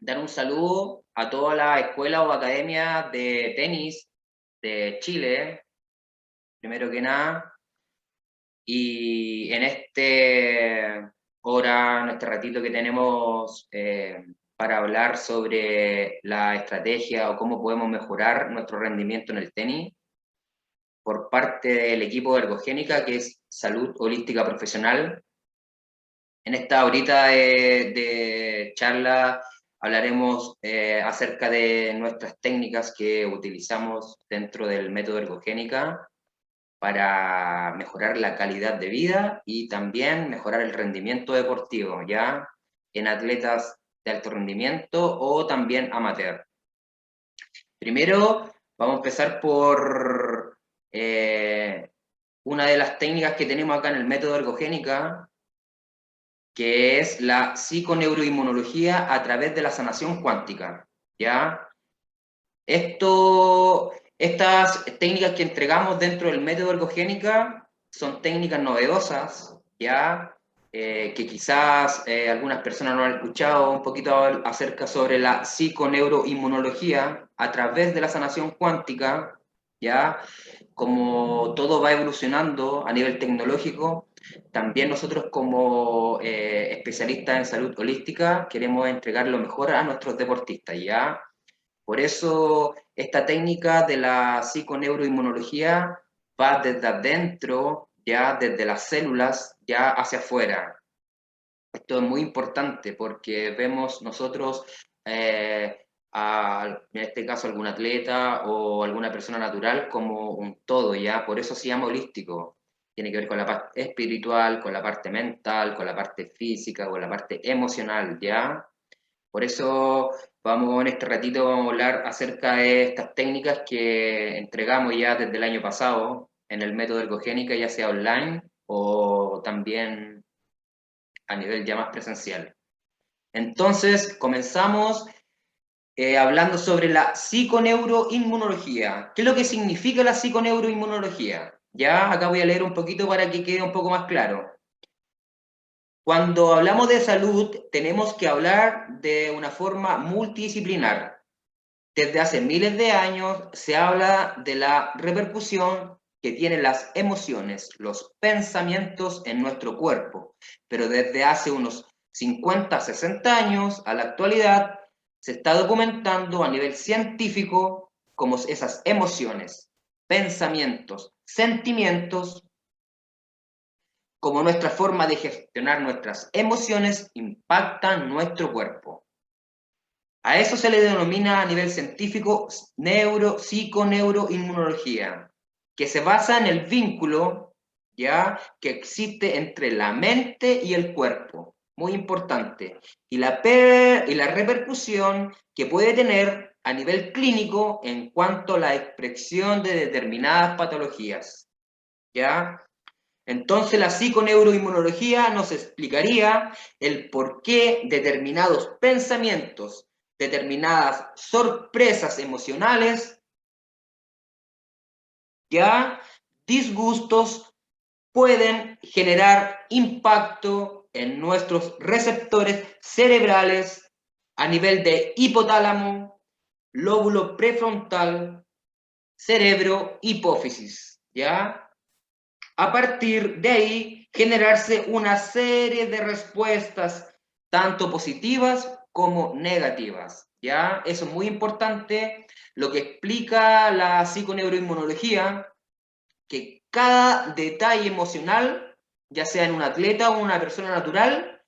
dar un saludo a toda la escuela o academia de tenis de Chile, primero que nada, y en en este ratito que tenemos para hablar sobre la estrategia o cómo podemos mejorar nuestro rendimiento en el tenis, por parte del equipo de Ergogénica, que es Salud Holística Profesional. En esta horita de charla hablaremos acerca de nuestras técnicas que utilizamos dentro del método Ergogénica para mejorar la calidad de vida y también mejorar el rendimiento deportivo, ya en atletas de alto rendimiento o también amateur. Primero, vamos a empezar por una de las técnicas que tenemos acá en el método Ergogénica, que es la psiconeuroinmunología a través de la sanación cuántica, ¿ya? Estas técnicas que entregamos dentro del método Ergogénica son técnicas novedosas, ¿ya? Que quizás algunas personas no han escuchado un poquito acerca sobre la psiconeuroinmunología a través de la sanación cuántica, ¿ya? Como todo va evolucionando a nivel tecnológico, también nosotros como especialistas en salud holística queremos entregar lo mejor a nuestros deportistas, ¿ya? Por eso esta técnica de la psiconeuroinmunología va desde adentro, ya desde las células, ya hacia afuera. Esto es muy importante porque vemos nosotros, en este caso, algún atleta o alguna persona natural como un todo, ¿ya? Por eso se llama holístico. Tiene que ver con la parte espiritual, con la parte mental, con la parte física, con la parte emocional, ¿ya? Por eso vamos en este ratito vamos a hablar acerca de estas técnicas que entregamos ya desde el año pasado en el método Ergogénica, ya sea online o también a nivel ya más presencial. Entonces, comenzamos hablando sobre la psiconeuroinmunología. ¿Qué es lo que significa la psiconeuroinmunología? Ya acá voy a leer un poquito para que quede un poco más claro. Cuando hablamos de salud, tenemos que hablar de una forma multidisciplinar. Desde hace miles de años se habla de la repercusión que tienen las emociones, los pensamientos en nuestro cuerpo, pero desde hace unos 50, 60 años a la actualidad se está documentando a nivel científico cómo esas emociones, pensamientos, sentimientos, como nuestra forma de gestionar nuestras emociones impactan nuestro cuerpo. A eso se le denomina a nivel científico psiconeuroinmunología, que se basa en el vínculo, ¿ya?, que existe entre la mente y el cuerpo, muy importante, y la repercusión que puede tener a nivel clínico en cuanto a la expresión de determinadas patologías, ¿ya? Entonces la psiconeuroinmunología nos explicaría el por qué determinados pensamientos, determinadas sorpresas emocionales, ya disgustos, pueden generar impacto en nuestros receptores cerebrales a nivel de hipotálamo, lóbulo prefrontal, cerebro, hipófisis, ¿ya? A partir de ahí, generarse una serie de respuestas, tanto positivas como negativas, ¿ya? Eso es muy importante, lo que explica la psiconeuroinmunología, que cada detalle emocional, ya sea en un atleta o una persona natural,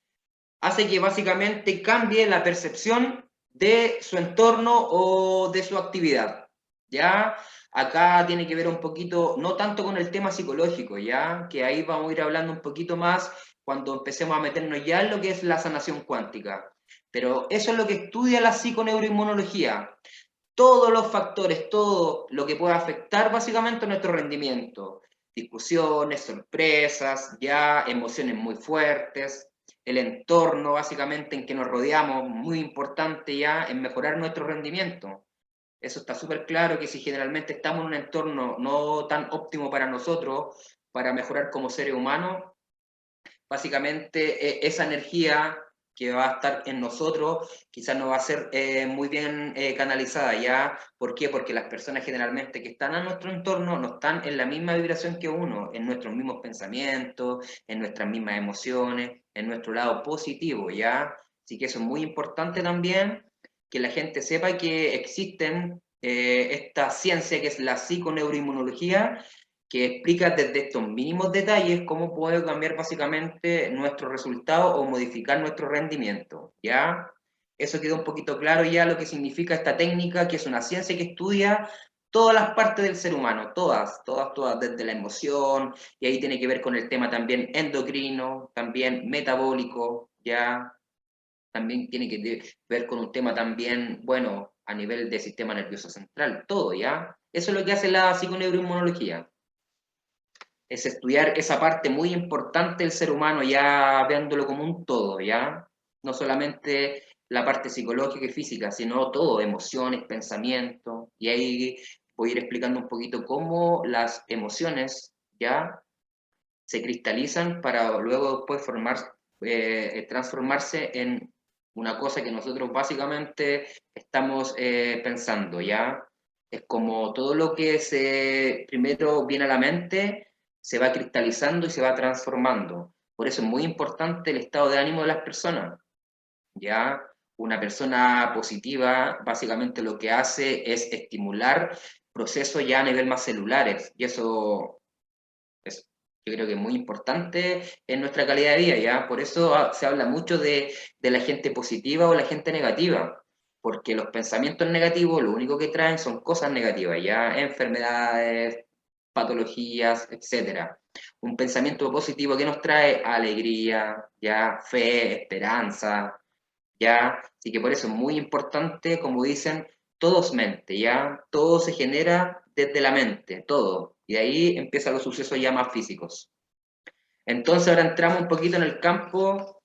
hace que básicamente cambie la percepción de su entorno o de su actividad, ¿ya? Acá tiene que ver un poquito, no tanto con el tema psicológico, ¿ya? Que ahí vamos a ir hablando un poquito más cuando empecemos a meternos ya en lo que es la sanación cuántica. Pero eso es lo que estudia la psiconeuroinmunología. Todos los factores, todo lo que pueda afectar básicamente nuestro rendimiento. Discusiones, sorpresas, ya emociones muy fuertes, el entorno básicamente en que nos rodeamos, muy importante ya en mejorar nuestro rendimiento. Eso está súper claro que si generalmente estamos en un entorno no tan óptimo para nosotros, para mejorar como seres humanos, básicamente esa energía que va a estar en nosotros, quizás no va a ser muy bien canalizada, ¿ya? ¿Por qué? Porque las personas generalmente que están a nuestro entorno no están en la misma vibración que uno, en nuestros mismos pensamientos, en nuestras mismas emociones, en nuestro lado positivo, ¿ya? Así que eso es muy importante también, que la gente sepa que existen esta ciencia que es la psiconeuroinmunología, que explica desde estos mínimos detalles cómo puede cambiar básicamente nuestro resultado o modificar nuestro rendimiento, ¿ya? Eso quedó un poquito claro ya lo que significa esta técnica, que es una ciencia que estudia todas las partes del ser humano, todas, desde la emoción, y ahí tiene que ver con el tema también endocrino, también metabólico, ¿ya? También tiene que ver con un tema también, bueno, a nivel del sistema nervioso central, todo, ¿ya? Eso es lo que hace la psiconeuroinmunología, es estudiar esa parte muy importante del ser humano, ya viéndolo como un todo, ¿ya? No solamente la parte psicológica y física, sino todo, emociones, pensamientos, y ahí voy a ir explicando un poquito cómo las emociones, ¿ya? Se cristalizan para luego después transformarse en una cosa que nosotros básicamente estamos pensando, ¿ya? Es como todo lo que primero viene a la mente, se va cristalizando y se va transformando. Por eso es muy importante el estado de ánimo de las personas, ¿ya? Una persona positiva básicamente lo que hace es estimular procesos ya a nivel más celulares, y eso es, yo creo que es muy importante en nuestra calidad de vida, ¿ya? Por eso se habla mucho de la gente positiva o la gente negativa, porque los pensamientos negativos lo único que traen son cosas negativas, ¿ya? Enfermedades, patologías, etcétera. Un pensamiento positivo que nos trae alegría, ¿ya? Fe, esperanza, ¿ya? Así que por eso es muy importante, como dicen, todo es mente, ¿ya? Todo se genera desde la mente, todo. Y de ahí empiezan los sucesos ya más físicos. Entonces ahora entramos un poquito en el campo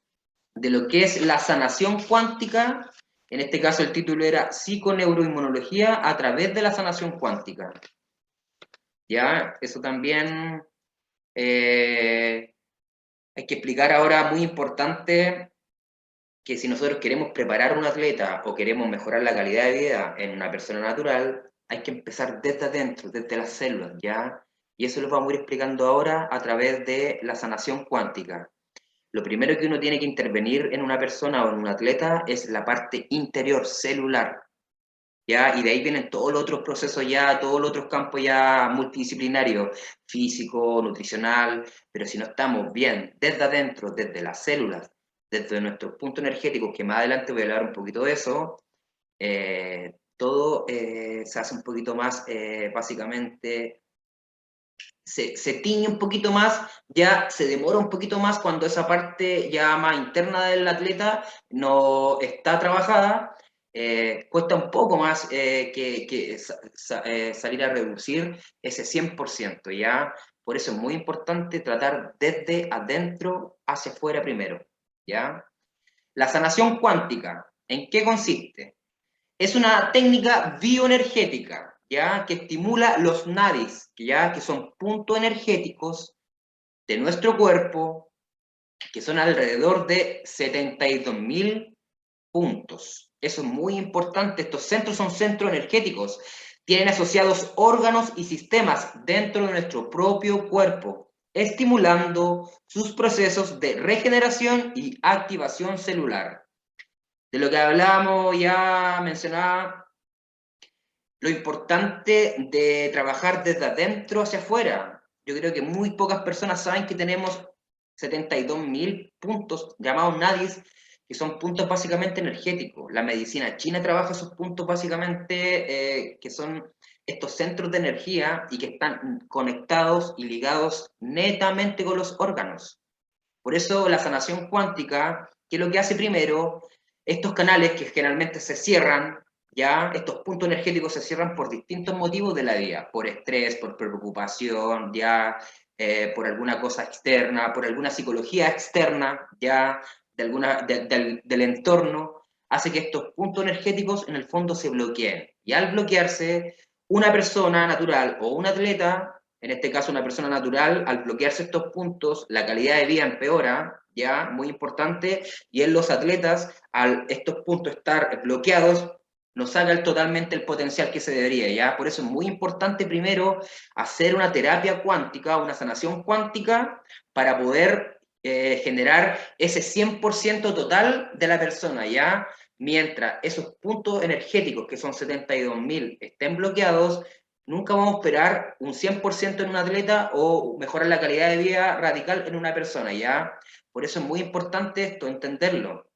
de lo que es la sanación cuántica. En este caso el título era Psiconeuroinmunología a través de la sanación cuántica. ¿Ya? Eso también hay que explicar ahora, muy importante, que si nosotros queremos preparar a un atleta o queremos mejorar la calidad de vida en una persona natural, hay que empezar desde adentro, desde las células, ¿ya? Y eso lo vamos a ir explicando ahora a través de la sanación cuántica. Lo primero que uno tiene que intervenir en una persona o en un atleta es la parte interior, celular, ¿ya? Y de ahí vienen todos los otros procesos ya, todos los otros campos ya multidisciplinarios, físico, nutricional, pero si no estamos bien desde adentro, desde las células, desde nuestros puntos energéticos, que más adelante voy a hablar un poquito de eso, todo se hace un poquito más, básicamente, se tiñe un poquito más, ya se demora un poquito más cuando esa parte ya más interna del atleta no está trabajada, cuesta un poco más salir a reducir ese 100%, ¿ya? Por eso es muy importante tratar desde adentro hacia afuera primero, ¿ya? La sanación cuántica, ¿en qué consiste? Es una técnica bioenergética, ¿ya? Que estimula los nadis, que son puntos energéticos de nuestro cuerpo, que son alrededor de 72.000 puntos. Eso es muy importante. Estos centros son centros energéticos. Tienen asociados órganos y sistemas dentro de nuestro propio cuerpo, estimulando sus procesos de regeneración y activación celular. De lo que hablábamos, ya mencionaba, lo importante de trabajar desde adentro hacia afuera. Yo creo que muy pocas personas saben que tenemos 72.000 puntos llamados nadis, que son puntos básicamente energéticos. La medicina china trabaja esos puntos básicamente, que son estos centros de energía y que están conectados y ligados netamente con los órganos. Por eso la sanación cuántica, ¿qué es lo que hace primero? Estos canales que generalmente se cierran, ya estos puntos energéticos se cierran por distintos motivos de la vida, por estrés, por preocupación, ya por alguna cosa externa, por alguna psicología externa, ya del entorno, hace que estos puntos energéticos en el fondo se bloqueen. Y al bloquearse, una persona natural o un atleta en este caso una persona natural, al bloquearse estos puntos, la calidad de vida empeora, ya, muy importante, y en los atletas, al estos puntos estar bloqueados, no saca totalmente el potencial que se debería, ¿ya? Por eso es muy importante primero hacer una terapia cuántica, una sanación cuántica, para poder generar ese 100% total de la persona, ¿ya? Mientras esos puntos energéticos, que son 72.000, estén bloqueados, nunca vamos a esperar un 100% en un atleta o mejorar la calidad de vida radical en una persona, ¿ya? Por eso es muy importante esto, entenderlo,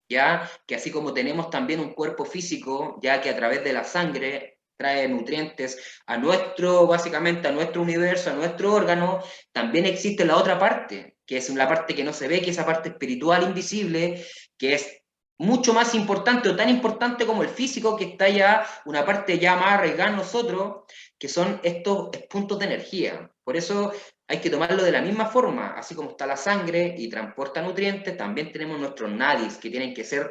¿ya? Que así como tenemos también un cuerpo físico, ya que a través de la sangre trae nutrientes a nuestro, básicamente a nuestro universo, a nuestro órgano, también existe la otra parte, que es la parte que no se ve, que es esa parte espiritual invisible, que es mucho más importante o tan importante como el físico, que está ya una parte ya más arraigada en nosotros, que son estos puntos de energía. Por eso hay que tomarlo de la misma forma, así como está la sangre y transporta nutrientes, también tenemos nuestros nadis, que tienen que ser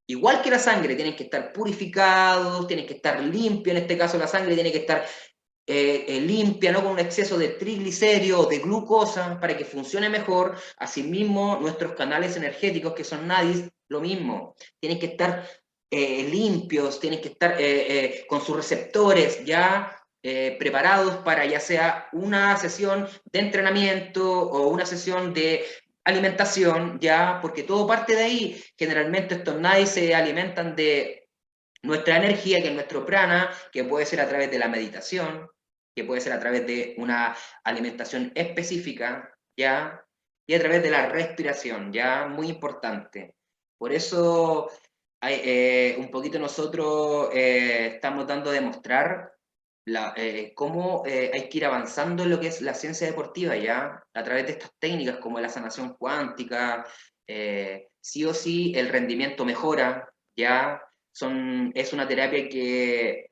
igual que la sangre, tienen que estar purificados, tienen que estar limpios, en este caso la sangre tiene que estar limpia, no con un exceso de triglicéridos o de glucosa, para que funcione mejor. Asimismo, nuestros canales energéticos, que son nadis, lo mismo, tienen que estar limpios, tienen que estar con sus receptores ya preparados para ya sea una sesión de entrenamiento o una sesión de alimentación, ya, porque todo parte de ahí. Generalmente estos nadis se alimentan de nuestra energía, que es nuestro prana, que puede ser a través de la meditación, que puede ser a través de una alimentación específica, ¿ya? Y a través de la respiración, ¿ya? Muy importante. Por eso, un poquito nosotros estamos dando a demostrar cómo hay que ir avanzando en lo que es la ciencia deportiva, ¿ya? A través de estas técnicas como la sanación cuántica, sí o sí el rendimiento mejora, ¿ya? Es una terapia que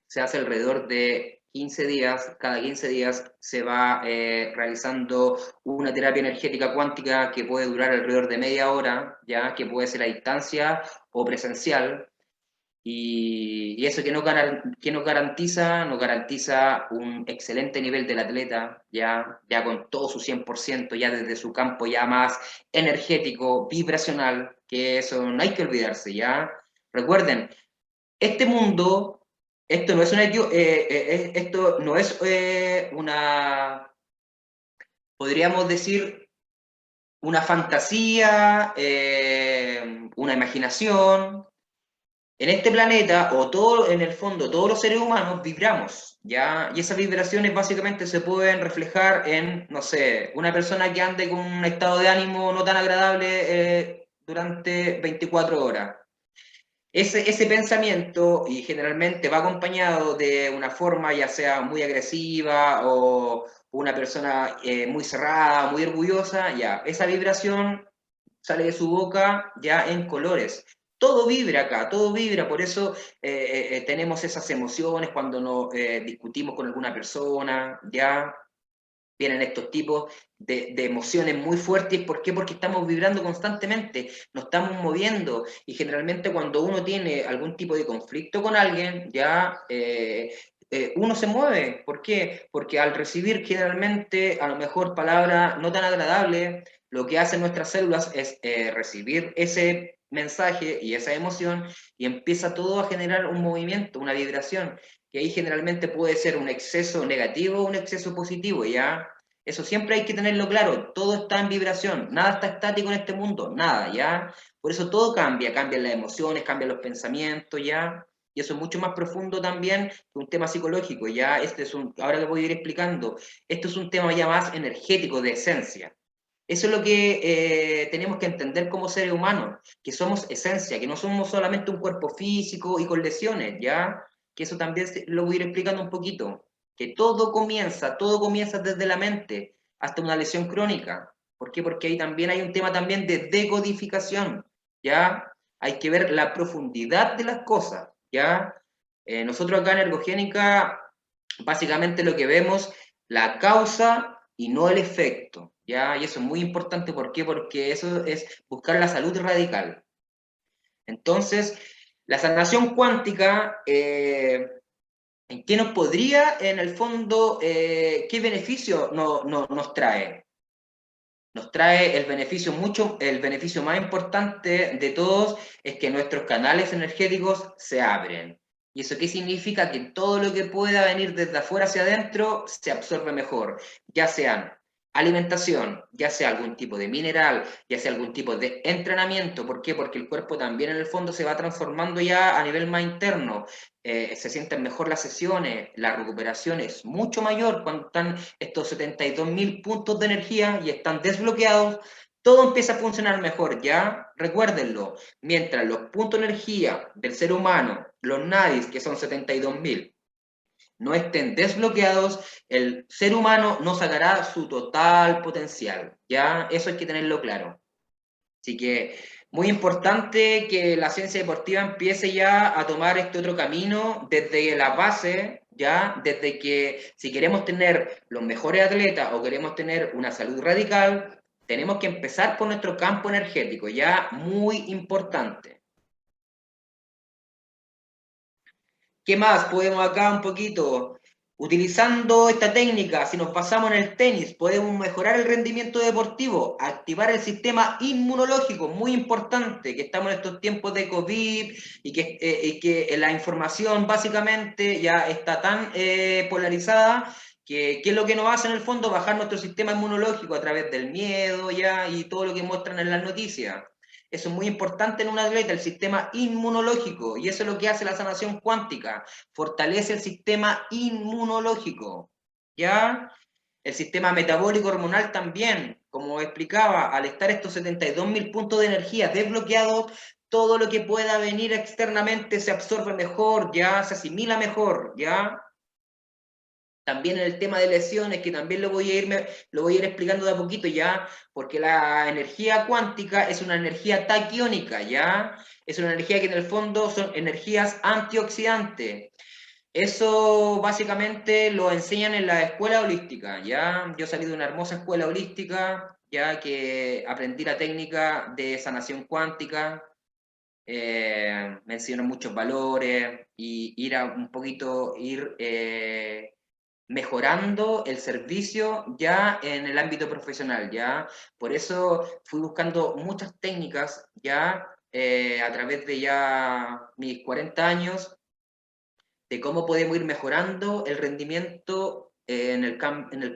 se hace alrededor de 15 días, cada 15 días se va realizando una terapia energética cuántica que puede durar alrededor de media hora, ya que puede ser a distancia o presencial, y eso no garantiza un excelente nivel del atleta, ya con todo su 100%, ya desde su campo ya más energético, vibracional, que eso no hay que olvidarse, ya. Recuerden, este mundo, esto no es una, podríamos decir, una fantasía, una imaginación. En este planeta, o todo, en el fondo, todos los seres humanos vibramos, ¿ya? Y esas vibraciones básicamente se pueden reflejar en, no sé, una persona que ande con un estado de ánimo no tan agradable durante 24 horas. Ese pensamiento, y generalmente va acompañado de una forma ya sea muy agresiva o una persona muy cerrada, muy orgullosa, ya, esa vibración sale de su boca ya en colores. Todo vibra acá, todo vibra, por eso tenemos esas emociones cuando nos discutimos con alguna persona, ya vienen estos tipos de emociones muy fuertes. ¿Por qué? Porque estamos vibrando constantemente, nos estamos moviendo, y generalmente cuando uno tiene algún tipo de conflicto con alguien, ya uno se mueve. ¿Por qué? Porque al recibir generalmente a lo mejor palabras no tan agradables, lo que hacen nuestras células es recibir ese mensaje y esa emoción, y empieza todo a generar un movimiento, una vibración, que ahí generalmente puede ser un exceso negativo o un exceso positivo, ¿ya? Eso siempre hay que tenerlo claro, todo está en vibración, nada está estático en este mundo, nada, ¿ya? Por eso todo cambia, cambian las emociones, cambian los pensamientos, ¿ya? Y eso es mucho más profundo también que un tema psicológico, ¿ya? Ahora le voy a ir explicando, esto es un tema ya más energético, de esencia. Eso es lo que tenemos que entender como seres humanos, que somos esencia, que no somos solamente un cuerpo físico y con lesiones, ¿ya? Que eso también lo voy a ir explicando un poquito, que todo comienza desde la mente hasta una lesión crónica. ¿Por qué? Porque ahí también hay un tema también de decodificación, ¿ya? Hay que ver la profundidad de las cosas, ¿ya? Nosotros acá en Ergogénica, básicamente lo que vemos, la causa y no el efecto, ¿ya? Y eso es muy importante. ¿Por qué? Porque eso es buscar la salud radical. Entonces, la sanación cuántica ¿En qué nos podría, en el fondo, qué beneficio nos trae? Nos trae el beneficio más importante de todos es que nuestros canales energéticos se abren. ¿Y eso qué significa? Que todo lo que pueda venir desde afuera hacia adentro se absorbe mejor, ya sean alimentación, ya sea algún tipo de mineral, ya sea algún tipo de entrenamiento. ¿Por qué? Porque el cuerpo también en el fondo se va transformando ya a nivel más interno. Se sienten mejor las sesiones, la recuperación es mucho mayor cuando están estos 72.000 puntos de energía y están desbloqueados, todo empieza a funcionar mejor, ¿ya? Recuérdenlo, mientras los puntos de energía del ser humano, los nadis, que son 72.000, no estén desbloqueados, el ser humano no sacará su total potencial, ¿ya? Eso hay que tenerlo claro. Así que muy importante que la ciencia deportiva empiece ya a tomar este otro camino desde la base, ya desde que si queremos tener los mejores atletas o queremos tener una salud radical, tenemos que empezar por nuestro campo energético, ya muy importante. ¿Qué más? Podemos acá un poquito, utilizando esta técnica, si nos basamos en el tenis, podemos mejorar el rendimiento deportivo, activar el sistema inmunológico, muy importante, que estamos en estos tiempos de COVID y que la información básicamente ya está tan polarizada que es lo que nos hace en el fondo bajar nuestro sistema inmunológico a través del miedo ya y todo lo que muestran en las noticias. Eso es muy importante en un atleta, el sistema inmunológico, y eso es lo que hace la sanación cuántica, fortalece el sistema inmunológico, ¿ya? El sistema metabólico hormonal también, como explicaba, al estar estos 72.000 puntos de energía desbloqueados, todo lo que pueda venir externamente se absorbe mejor, ya se asimila mejor, ¿ya? También en el tema de lesiones, que también lo voy a ir explicando de a poquito ya, porque la energía cuántica es una energía taquiónica, ¿ya? Es una energía que en el fondo son energías antioxidantes. Eso básicamente lo enseñan en la escuela holística, ¿ya? Yo salí de una hermosa escuela holística, ya que aprendí la técnica de sanación cuántica, me enseñaron muchos valores y un poquito, mejorando el servicio ya en el ámbito profesional, ya. Por eso fui buscando muchas técnicas ya a través de ya mis 40 años de cómo podemos ir mejorando el rendimiento en el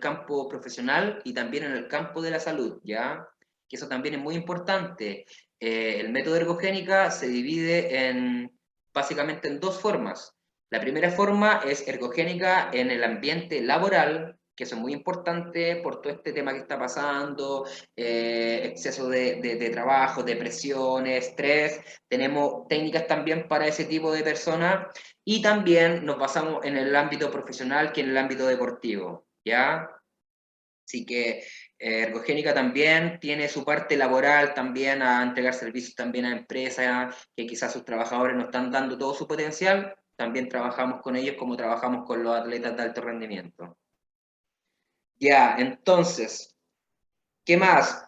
campo profesional y también en el campo de la salud, ¿ya? Que eso también es muy importante. El método ergogénica se divide básicamente en dos formas. La primera forma es ergogénica en el ambiente laboral, que eso es muy importante por todo este tema que está pasando, exceso de trabajo, depresión, estrés. Tenemos técnicas también para ese tipo de personas y también nos basamos en el ámbito profesional que en el ámbito deportivo, ¿ya? Así que Ergogénica también tiene su parte laboral, también a entregar servicios también a empresas que quizás sus trabajadores no están dando todo su potencial, también trabajamos con ellos como trabajamos con los atletas de alto rendimiento. Ya, entonces, ¿qué más?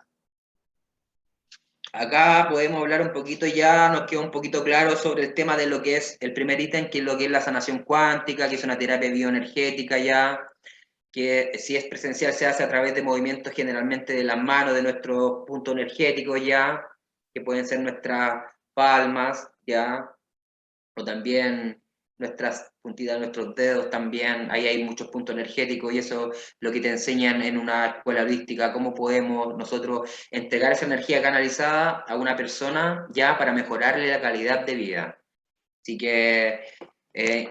Acá podemos hablar un poquito ya, nos queda un poquito claro sobre el tema de lo que es el primer ítem, que es lo que es la sanación cuántica, que es una terapia bioenergética ya, que si es presencial se hace a través de movimientos generalmente de las manos, de nuestros puntos energéticos ya, que pueden ser nuestras palmas ya, o también nuestras puntitas de nuestros dedos también, ahí hay muchos puntos energéticos y eso es lo que te enseñan en una escuela holística, cómo podemos nosotros entregar esa energía canalizada a una persona ya para mejorarle la calidad de vida. Así que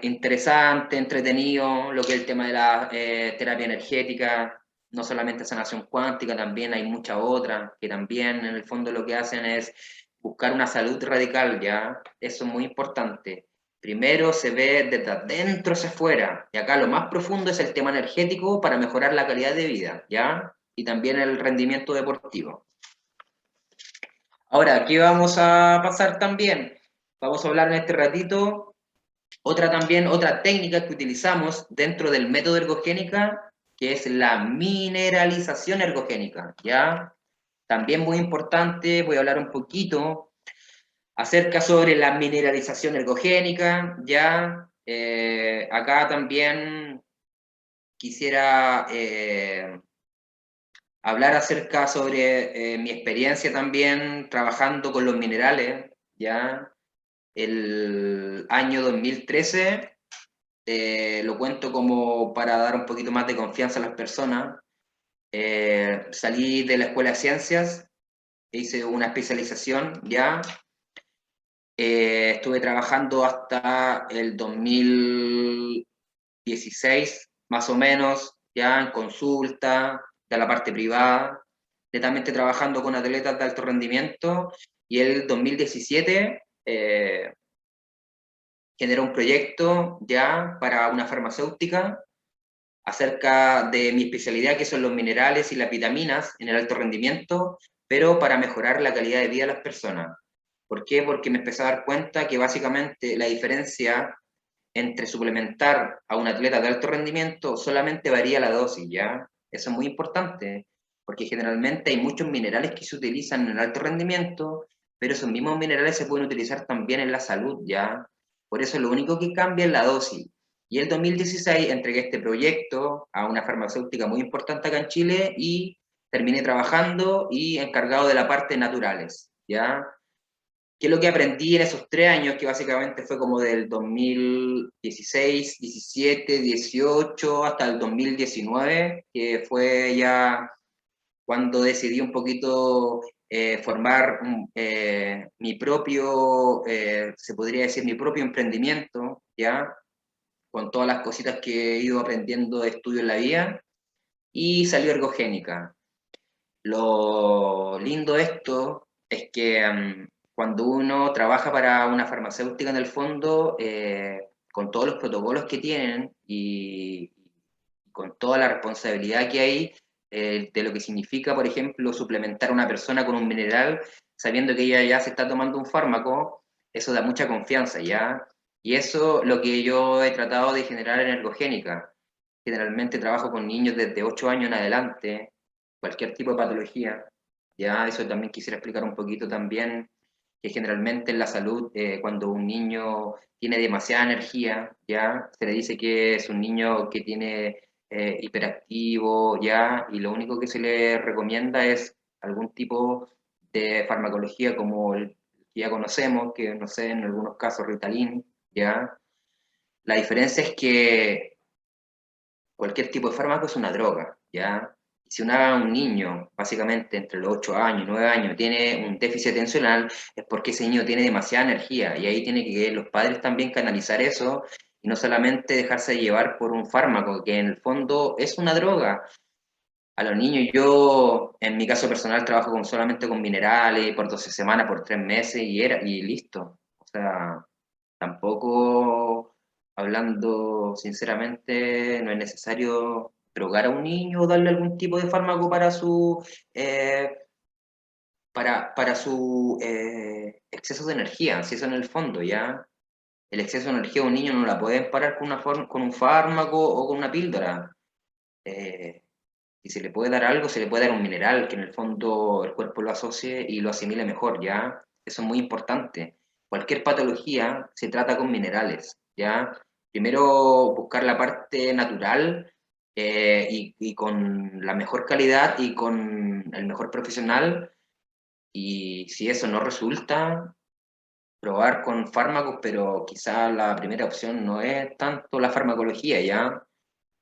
interesante, entretenido, lo que es el tema de la terapia energética, no solamente sanación cuántica, también hay muchas otras que también en el fondo lo que hacen es buscar una salud radical, ¿ya? Eso es muy importante. Primero se ve desde adentro hacia afuera, y acá lo más profundo es el tema energético para mejorar la calidad de vida, ¿ya? Y también el rendimiento deportivo. Ahora, aquí vamos a pasar también, vamos a hablar en este ratito otra técnica que utilizamos dentro del método ergogénica, que es la mineralización ergogénica, ¿ya? También muy importante, voy a hablar un poquito acerca sobre la mineralización ergogénica, ¿ya? Acá también quisiera hablar acerca sobre mi experiencia también trabajando con los minerales, ¿ya? El año 2013, lo cuento como para dar un poquito más de confianza a las personas. Salí de la Escuela de Ciencias, hice una especialización, ¿ya? Estuve trabajando hasta el 2016, más o menos, ya en consulta, de la parte privada, netamente trabajando con atletas de alto rendimiento, y el 2017 generé un proyecto ya para una farmacéutica acerca de mi especialidad, que son los minerales y las vitaminas en el alto rendimiento, pero para mejorar la calidad de vida de las personas. ¿Por qué? Porque me empecé a dar cuenta que básicamente la diferencia entre suplementar a un atleta de alto rendimiento solamente varía la dosis, ¿ya? Eso es muy importante, porque generalmente hay muchos minerales que se utilizan en el alto rendimiento, pero esos mismos minerales se pueden utilizar también en la salud, ¿ya? Por eso lo único que cambia es la dosis. Y el 2016 entregué este proyecto a una farmacéutica muy importante acá en Chile y terminé trabajando y encargado de la parte de naturales, ¿ya? ¿Qué es lo que aprendí en esos 3 años? Que básicamente fue como del 2016, 17, 18 hasta el 2019, que fue ya cuando decidí un poquito formar mi propio, se podría decir, mi propio emprendimiento, ¿ya? Con todas las cositas que he ido aprendiendo de estudio en la vida, y salió Ergogénica. Lo lindo de esto es que cuando uno trabaja para una farmacéutica en el fondo, con todos los protocolos que tienen y con toda la responsabilidad que hay de lo que significa, por ejemplo, suplementar a una persona con un mineral, sabiendo que ella ya se está tomando un fármaco, eso da mucha confianza, ¿ya? Y eso lo que yo he tratado de generar en Ergogénica. Generalmente trabajo con niños desde 8 años en adelante, cualquier tipo de patología. Ya, eso también quisiera explicar un poquito también, que generalmente en la salud, cuando un niño tiene demasiada energía, ya, se le dice que es un niño que tiene hiperactivo, ya, y lo único que se le recomienda es algún tipo de farmacología como el que ya conocemos, que no sé, en algunos casos Ritalin, ya. La diferencia es que cualquier tipo de fármaco es una droga, ¿ya? Y si un niño, básicamente entre los 8 años y 9 años, tiene un déficit atencional, es porque ese niño tiene demasiada energía, y ahí tiene que los padres también canalizar eso, y no solamente dejarse llevar por un fármaco, que en el fondo es una droga. A los niños, yo, en mi caso personal, trabajo solamente con minerales, por 12 semanas, por 3 meses, y listo. O sea, tampoco, hablando sinceramente, no es necesario drogar a un niño o darle algún tipo de fármaco eh, para su exceso de energía, si eso en el fondo, ¿ya? El exceso de energía de un niño no la pueden parar con, con un fármaco o con una píldora. Eh, si se le puede dar algo, se le puede dar un mineral que en el fondo el cuerpo lo asocie y lo asimile mejor, ¿ya? Eso es muy importante. Cualquier patología se trata con minerales, ¿ya? Primero buscar la parte natural y con la mejor calidad y con el mejor profesional. Y si eso no resulta, probar con fármacos, pero quizá la primera opción no es tanto la farmacología, ¿ya?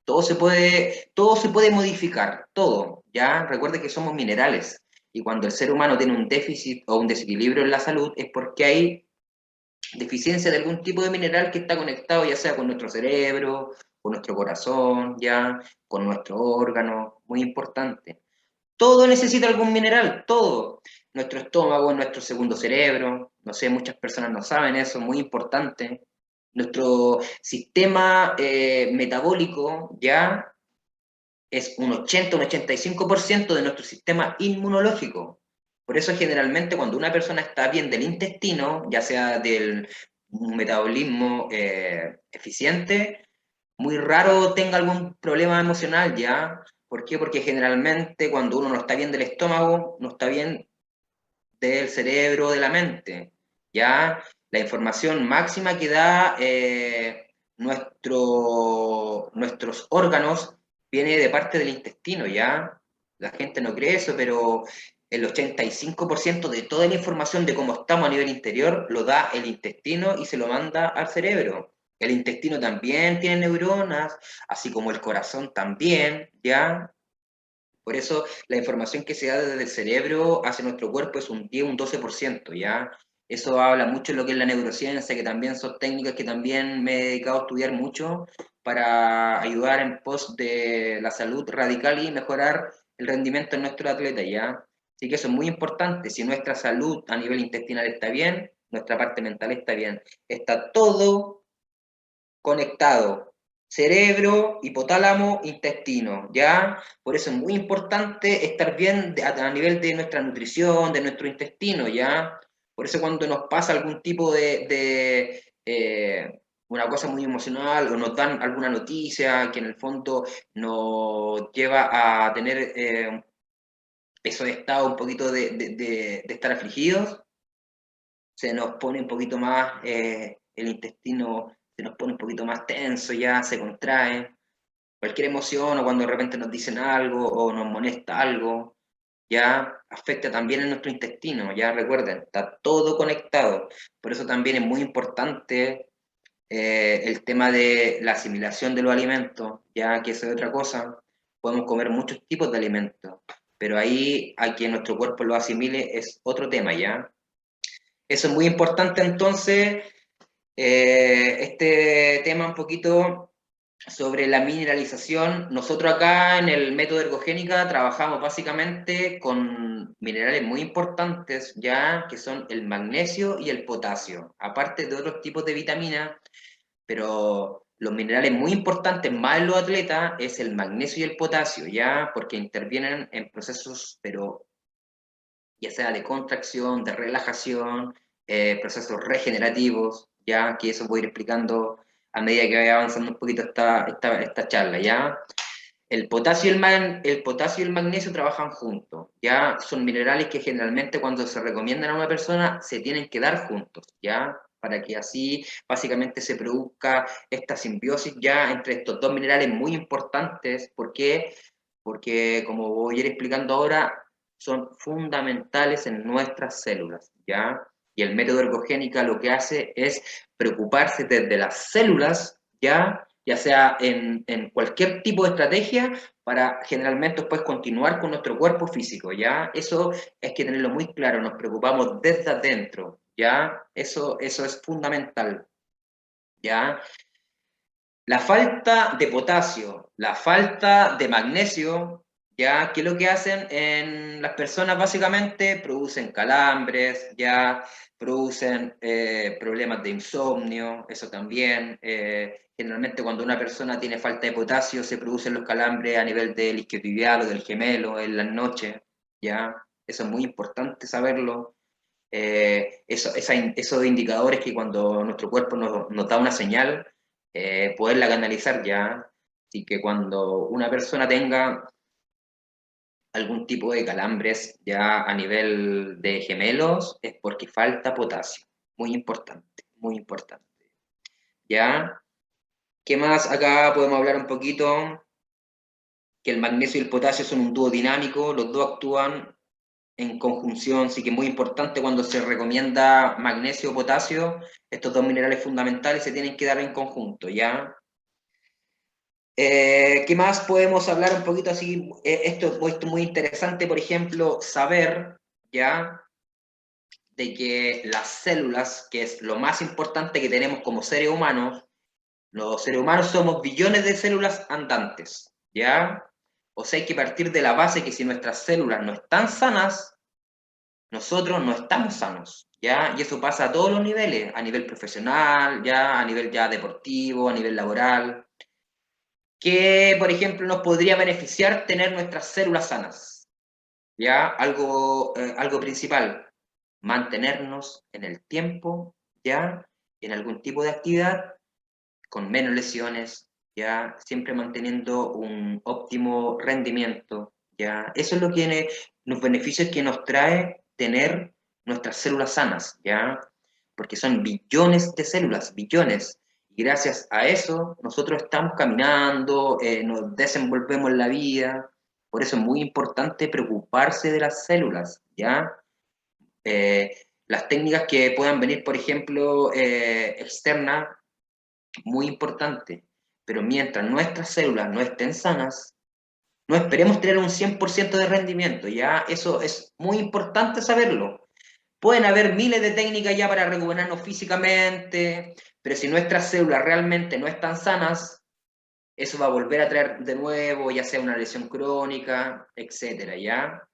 Todo se puede modificar, todo, ¿ya? Recuerde que somos minerales y cuando el ser humano tiene un déficit o un desequilibrio en la salud es porque hay deficiencia de algún tipo de mineral que está conectado ya sea con nuestro cerebro, con nuestro corazón, ¿ya? Con nuestro órgano, muy importante. Todo necesita algún mineral, todo. Nuestro estómago, nuestro segundo cerebro, no sé, muchas personas no saben eso, muy importante. Nuestro sistema metabólico ya es un 80, un 85% de nuestro sistema inmunológico. Por eso generalmente cuando una persona está bien del intestino, ya sea del metabolismo eficiente, muy raro tenga algún problema emocional ya. ¿Por qué? Porque generalmente cuando uno no está bien del estómago, no está bien del cerebro, de la mente. Ya la información máxima que da nuestros órganos viene de parte del intestino, ¿ya? La gente no cree eso, pero el 85% de toda la información de cómo estamos a nivel interior lo da el intestino y se lo manda al cerebro. El intestino también tiene neuronas, así como el corazón también, ¿ya? Por eso la información que se da desde el cerebro hacia nuestro cuerpo es un 10, un 12%, ¿ya? Eso habla mucho de lo que es la neurociencia, que también son técnicas que también me he dedicado a estudiar mucho para ayudar en pos de la salud radical y mejorar el rendimiento de nuestros atletas, ¿ya? Así que eso es muy importante. Si nuestra salud a nivel intestinal está bien, nuestra parte mental está bien. Está todo conectado. Cerebro, hipotálamo, intestino, ¿ya? Por eso es muy importante estar bien a nivel de nuestra nutrición, de nuestro intestino, ¿ya? Por eso cuando nos pasa algún tipo de una cosa muy emocional o nos dan alguna noticia que en el fondo nos lleva a tener esos estados un poquito de estar afligidos, se nos pone un poquito más el intestino, se nos pone un poquito más tenso, ya se contrae. Cualquier emoción o cuando de repente nos dicen algo o nos molesta algo, ya afecta también en nuestro intestino, ya recuerden, está todo conectado. Por eso también es muy importante el tema de la asimilación de los alimentos, ya que eso es otra cosa. Podemos comer muchos tipos de alimentos, pero ahí a que nuestro cuerpo lo asimile es otro tema, ¿ya? Eso es muy importante entonces, este tema un poquito sobre la mineralización. Nosotros acá en el método ergogénica trabajamos básicamente con minerales muy importantes ya, que son el magnesio y el potasio, aparte de otros tipos de vitaminas, pero los minerales muy importantes más en los atletas es el magnesio y el potasio, ya, porque intervienen en procesos, pero ya sea de contracción, de relajación, procesos regenerativos, ya que eso voy a ir explicando a medida que vaya avanzando un poquito esta charla, ¿ya? El potasio y el magnesio trabajan juntos, ¿ya? Son minerales que generalmente cuando se recomiendan a una persona se tienen que dar juntos, ¿ya? Para que así básicamente se produzca esta simbiosis ya entre estos dos minerales muy importantes. ¿Por qué? Porque como voy a ir explicando ahora, son fundamentales en nuestras células, ¿ya? Y el método ergogénica lo que hace es preocuparse desde las células, ya sea en cualquier tipo de estrategia, para generalmente después continuar con nuestro cuerpo físico, ¿ya? Eso es que tenerlo muy claro, nos preocupamos desde adentro, ¿ya? Eso es fundamental, ¿ya? La falta de potasio, la falta de magnesio, ya que lo que hacen en las personas básicamente producen calambres, ya producen problemas de insomnio, eso también. Generalmente cuando una persona tiene falta de potasio se producen los calambres a nivel del isquiotibial o del gemelo en las noches, ya. Eso es muy importante saberlo. Esos indicadores que cuando nuestro cuerpo nos da una señal, poderla canalizar ya. Así que cuando una persona tenga algún tipo de calambres ya a nivel de gemelos, es porque falta potasio. Muy importante, muy importante. ¿Ya? ¿Qué más? Acá podemos hablar un poquito que el magnesio y el potasio son un dúo dinámico, los dos actúan en conjunción, sí que es muy importante cuando se recomienda magnesio o potasio, estos dos minerales fundamentales se tienen que dar en conjunto, ¿ya? ¿Qué más podemos hablar un poquito así? Esto es muy interesante, por ejemplo, saber, ¿ya? De que las células, que es lo más importante que tenemos como seres humanos, los seres humanos somos billones de células andantes, ¿ya? O sea, hay que partir de la base que si nuestras células no están sanas, nosotros no estamos sanos, ¿ya? Y eso pasa a todos los niveles, a nivel profesional, ya, a nivel ya deportivo, a nivel laboral. ¿Qué, por ejemplo, nos podría beneficiar tener nuestras células sanas? ¿Ya? Algo principal, mantenernos en el tiempo, ¿ya? En algún tipo de actividad, con menos lesiones, ¿ya? Siempre manteniendo un óptimo rendimiento, ¿ya? Eso es lo que los beneficios que nos trae tener nuestras células sanas, ¿ya? Porque son billones de células, billones. Y gracias a eso, nosotros estamos caminando, nos desenvolvemos en la vida. Por eso es muy importante preocuparse de las células, ¿ya? Las técnicas que puedan venir, por ejemplo, externas, muy importante. Pero mientras nuestras células no estén sanas, no esperemos tener un 100% de rendimiento, ¿ya? Eso es muy importante saberlo. Pueden haber miles de técnicas ya para recuperarnos físicamente, pero si nuestras células realmente no están sanas, eso va a volver a traer de nuevo, ya sea una lesión crónica, etcétera, ¿ya?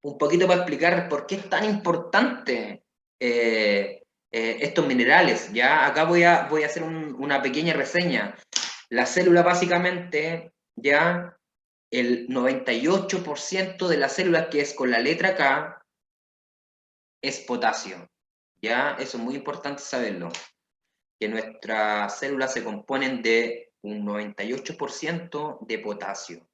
Un poquito para explicar por qué es tan importante estos minerales, ¿ya? Acá voy a hacer una pequeña reseña. La célula básicamente, ¿ya? El 98% de las células que es con la letra K es potasio, ¿ya? Eso es muy importante saberlo, que nuestras células se componen de un 98% de potasio.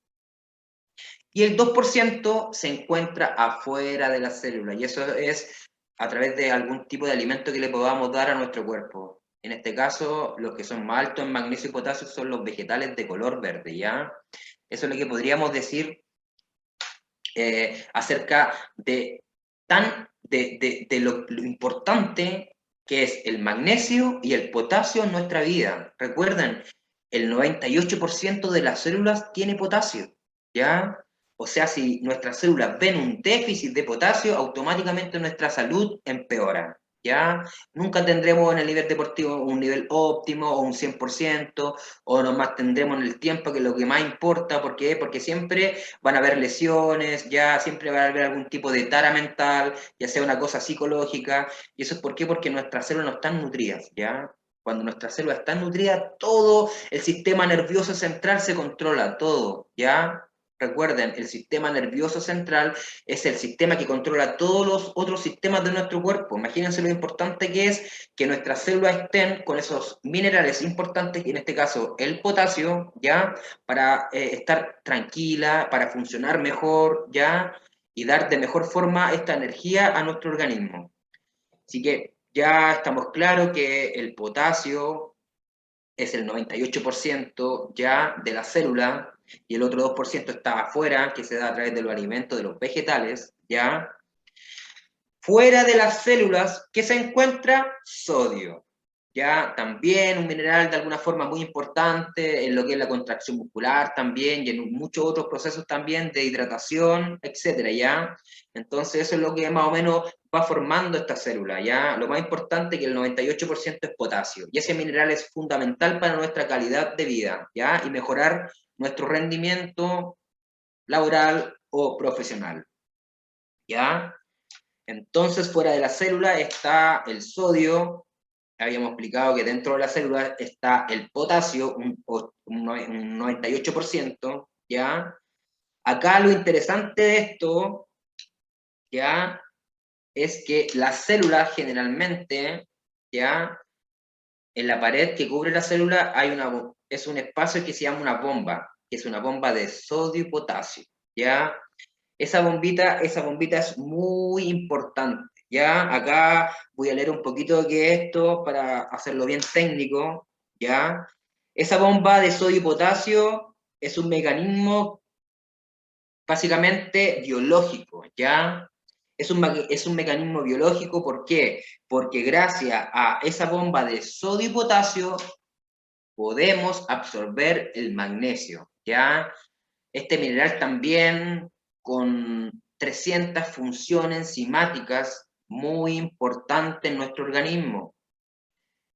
Y el 2% se encuentra afuera de la célula, y eso es a través de algún tipo de alimento que le podamos dar a nuestro cuerpo. En este caso, los que son más altos en magnesio y potasio son los vegetales de color verde, ¿ya? Eso es lo que podríamos decir acerca de, lo importante que es el magnesio y el potasio en nuestra vida. Recuerden, el 98% de las células tiene potasio, ¿ya? O sea, si nuestras células ven un déficit de potasio, automáticamente nuestra salud empeora, ¿ya? Nunca tendremos en el nivel deportivo un nivel óptimo o un 100%, o nos mantendremos en el tiempo, que es lo que más importa. ¿Por qué? Porque siempre van a haber lesiones, ya siempre va a haber algún tipo de tara mental, ya sea una cosa psicológica, y eso es ¿por qué? Porque nuestras células no están nutridas, ¿ya? Cuando nuestras células están nutridas, todo el sistema nervioso central se controla, todo, ¿ya? Recuerden, el sistema nervioso central es el sistema que controla todos los otros sistemas de nuestro cuerpo. Imagínense lo importante que es que nuestras células estén con esos minerales importantes, y en este caso el potasio, ¿ya? Para estar tranquila, para funcionar mejor, ¿ya? Y dar de mejor forma esta energía a nuestro organismo. Así que ya estamos claros que el potasio es el 98% ya de la célula, y el otro 2% está afuera, que se da a través de los alimentos de los vegetales, ¿ya? Fuera de las células, ¿qué se encuentra? Sodio, ¿ya? También un mineral de alguna forma muy importante en lo que es la contracción muscular también, y en muchos otros procesos también de hidratación, etcétera, ¿ya? Entonces eso es lo que más o menos va formando esta célula, ¿ya? Lo más importante es que el 98% es potasio, y ese mineral es fundamental para nuestra calidad de vida, ¿ya? Y mejorar nuestro rendimiento laboral o profesional, ¿ya? Entonces, fuera de la célula está el sodio. Habíamos explicado que dentro de la célula está el potasio, un 98%, ¿ya? Acá lo interesante de esto, ¿ya? Es que las células generalmente, ¿ya? En la pared que cubre la célula es un espacio que se llama una bomba, que es una bomba de sodio y potasio, ¿ya? Esa bombita es muy importante, ¿ya? Acá voy a leer un poquito de qué es esto para hacerlo bien técnico, ¿ya? Esa bomba de sodio y potasio es un mecanismo básicamente biológico, ¿ya? Es un mecanismo biológico, ¿por qué? Porque gracias a esa bomba de sodio y potasio podemos absorber el magnesio, ¿ya? Este mineral también con 300 funciones enzimáticas muy importantes en nuestro organismo.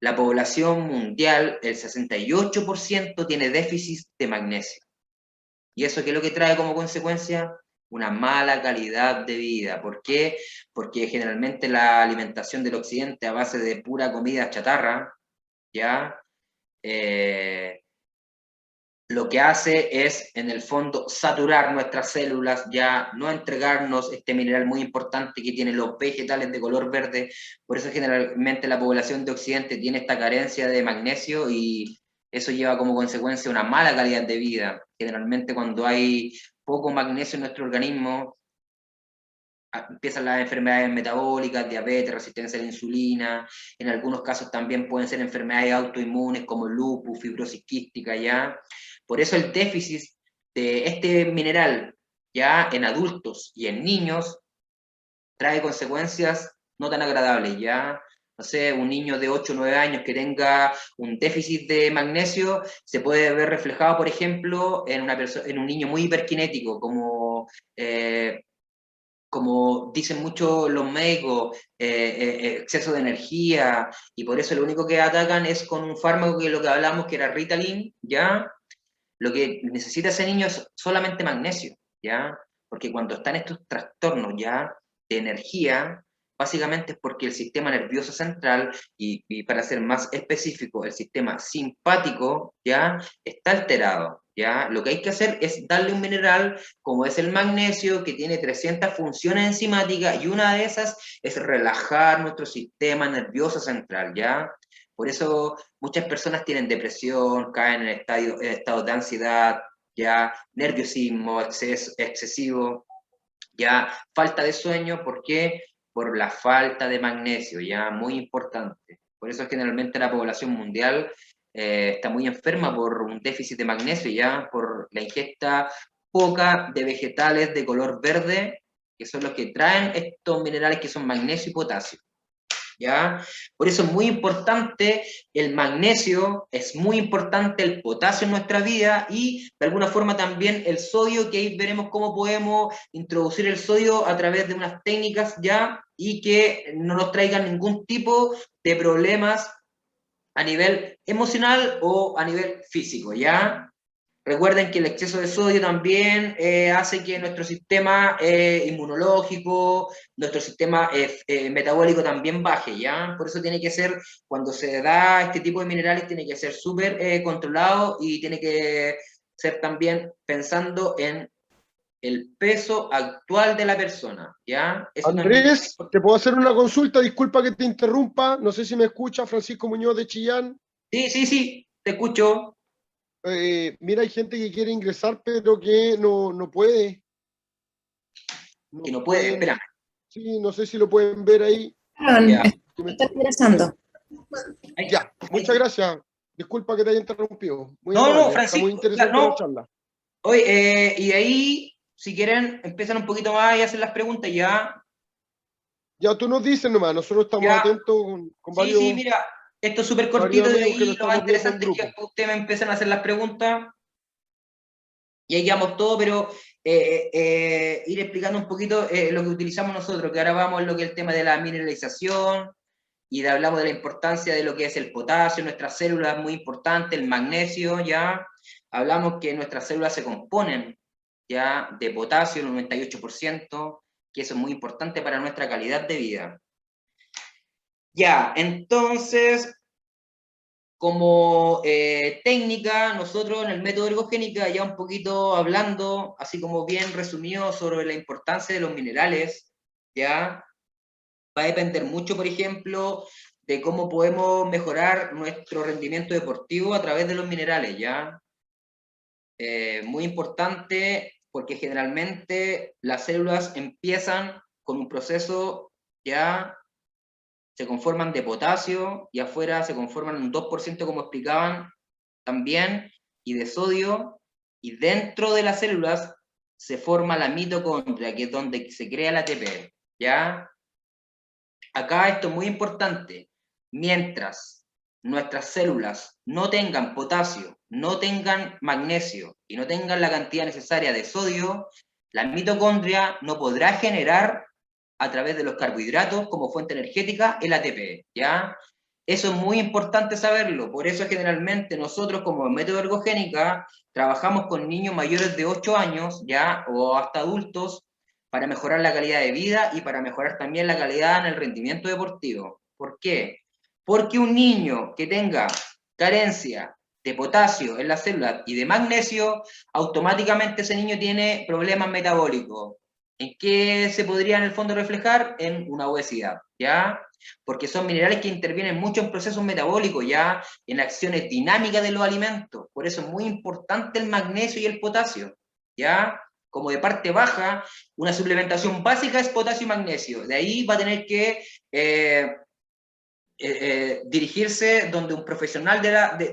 La población mundial, el 68% tiene déficit de magnesio. ¿Y eso qué es lo que trae como consecuencia? Una mala calidad de vida. ¿Por qué? Porque generalmente la alimentación del occidente a base de pura comida chatarra, ¿ya? Lo que hace es, en el fondo, saturar nuestras células, ya no entregarnos este mineral muy importante que tienen los vegetales de color verde. Por eso generalmente la población de Occidente tiene esta carencia de magnesio, y eso lleva como consecuencia una mala calidad de vida. Generalmente cuando hay poco magnesio en nuestro organismo, empiezan las enfermedades metabólicas, diabetes, resistencia a la insulina, en algunos casos también pueden ser enfermedades autoinmunes como lupus, fibrosis quística, ¿ya? Por eso el déficit de este mineral, ya en adultos y en niños, trae consecuencias no tan agradables, ¿ya? No sé, un niño de 8 o 9 años que tenga un déficit de magnesio se puede ver reflejado, por ejemplo, en un niño muy hiperkinético, como dicen mucho los médicos, exceso de energía, y por eso lo único que atacan es con un fármaco que lo que hablamos, que era Ritalin, ¿ya? Lo que necesita ese niño es solamente magnesio, ¿ya? Porque cuando están estos trastornos, ¿ya? De energía, básicamente es porque el sistema nervioso central, y para ser más específico, el sistema simpático, ¿ya? Está alterado, ¿ya? Lo que hay que hacer es darle un mineral como es el magnesio, que tiene 300 funciones enzimáticas, y una de esas es relajar nuestro sistema nervioso central, ¿ya? Por eso muchas personas tienen depresión, caen en estados de ansiedad, ya nerviosismo excesivo, ya falta de sueño. ¿Por qué? Por la falta de magnesio, ya muy importante. Por eso generalmente la población mundial está muy enferma por un déficit de magnesio, ya por la ingesta poca de vegetales de color verde, que son los que traen estos minerales que son magnesio y potasio. ¿Ya? Por eso es muy importante el magnesio, es muy importante el potasio en nuestra vida, y de alguna forma también el sodio, que ahí veremos cómo podemos introducir el sodio a través de unas técnicas, ¿ya? Y que no nos traigan ningún tipo de problemas a nivel emocional o a nivel físico, ¿ya? Recuerden que el exceso de sodio también hace que nuestro sistema inmunológico, nuestro sistema metabólico también baje, ¿ya? Por eso tiene que ser, cuando se da este tipo de minerales, tiene que ser súper controlado, y tiene que ser también pensando en el peso actual de la persona, ¿ya? Eso también es muy Andrés, ¿te importante. puedo hacer una consulta? Disculpa que te interrumpa. No sé si me escucha Francisco Muñoz de Chillán. Sí, sí, sí, te escucho. Mira, hay gente que quiere ingresar, pero que no puede. Que No no puede, pueden. espérame, Sí, no sé si lo pueden ver ahí. ya. Que me- Está ingresando. Ahí, Ya, ahí muchas sí. gracias. Disculpa que te haya interrumpido. Muy No, no, amable. Está muy Francisco, interesante la no. charla. Oye, y de ahí, si quieren, empiezan un poquito más y hacen las preguntas, ya. Ya tú nos dices nomás, nosotros estamos Ya, atentos con sí, sí, mira, esto es súper varios cortito, y de amigos que lo ahí lo más estamos viendo en interesante es que grupo. después ustedes me empiezan a hacer las preguntas, y ahí llevamos todo, pero ir explicando un poquito lo que utilizamos nosotros, que ahora vamos en lo que es el tema de la mineralización, y hablamos de la importancia de lo que es el potasio, nuestras células, muy importante, el magnesio, ya. Hablamos que nuestras células se componen, ya, de potasio, el 98%, que eso es muy importante para nuestra calidad de vida. Ya, entonces, como técnica, nosotros en el método ergogénica, ya un poquito hablando, así como bien resumido, sobre la importancia de los minerales, ya, va a depender mucho, por ejemplo, de cómo podemos mejorar nuestro rendimiento deportivo a través de los minerales, ¿ya? Muy importante, porque generalmente las células empiezan con un proceso, ya se conforman de potasio, y afuera se conforman un 2%, como explicaban también, y de sodio, y dentro de las células se forma la mitocondria, que es donde se crea el ATP, ¿ya? Acá esto es muy importante. Mientras nuestras células no tengan potasio, no tengan magnesio y no tengan la cantidad necesaria de sodio, la mitocondria no podrá generar a través de los carbohidratos como fuente energética el ATP, ¿ya? Eso es muy importante saberlo. Por eso generalmente nosotros, como método ergogénica, trabajamos con niños mayores de 8 años, ¿ya? O hasta adultos, para mejorar la calidad de vida y para mejorar también la calidad en el rendimiento deportivo. ¿Por qué? Porque un niño que tenga carencia de potasio en la célula y de magnesio, automáticamente ese niño tiene problemas metabólicos. ¿En qué se podría en el fondo reflejar? En una obesidad, ¿ya? Porque son minerales que intervienen mucho en procesos metabólicos, ¿ya? En acciones dinámicas de los alimentos. Por eso es muy importante el magnesio y el potasio, ¿ya? como de parte baja, una suplementación básica es potasio y magnesio. De ahí va a tener que dirigirse donde un profesional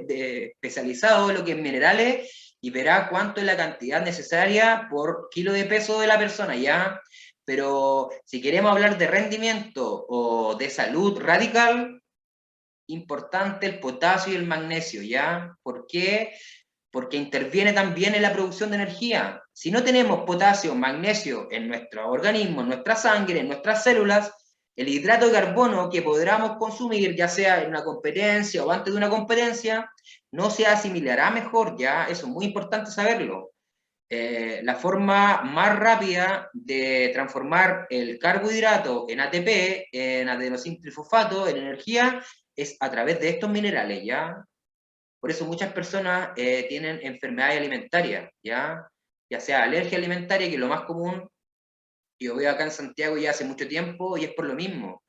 especializado en lo que es minerales y verá cuánto es la cantidad necesaria por kilo de peso de la persona, ¿ya? Pero si queremos hablar de rendimiento o de salud radical, importante el potasio y el magnesio, ¿ya? ¿Por qué? Porque interviene también en la producción de energía. Si no tenemos potasio, magnesio en nuestro organismo, en nuestra sangre, en nuestras células, el hidrato de carbono que podamos consumir, ya sea en una competencia o antes de una competencia, no se asimilará mejor, ¿ya? Eso es muy importante saberlo. La forma más rápida de transformar el carbohidrato en ATP, en adenosintrifosfato, en energía, es a través de estos minerales, ¿ya? Por eso muchas personas tienen enfermedades alimentarias, ¿ya? Ya sea alergia alimentaria, que es lo más común, yo veo acá en Santiago ya hace mucho tiempo, y es por lo mismo.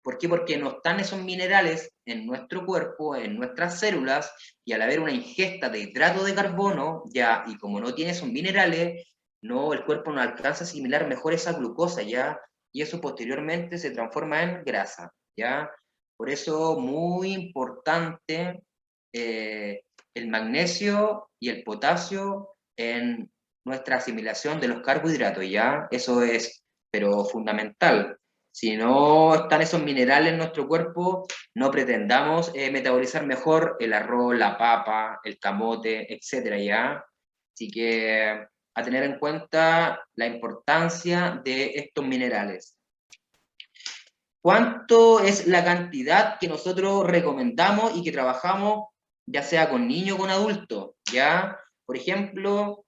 ¿Por qué? Porque no están esos minerales en nuestro cuerpo, en nuestras células, y al haber una ingesta de hidrato de carbono, ya, y como no tiene esos minerales, no, el cuerpo no alcanza a asimilar mejor esa glucosa, ¿ya? Y eso posteriormente se transforma en grasa, ¿ya? Por eso, muy importante el magnesio y el potasio en nuestra asimilación de los carbohidratos, ¿ya? Eso es, pero fundamental. Si no están esos minerales en nuestro cuerpo, no pretendamos metabolizar mejor el arroz, la papa, el camote, etcétera, ¿ya? Así que a tener en cuenta la importancia de estos minerales. ¿Cuánto es la cantidad que nosotros recomendamos y que trabajamos, ya sea con niños o con adultos? ¿Ya? Por ejemplo,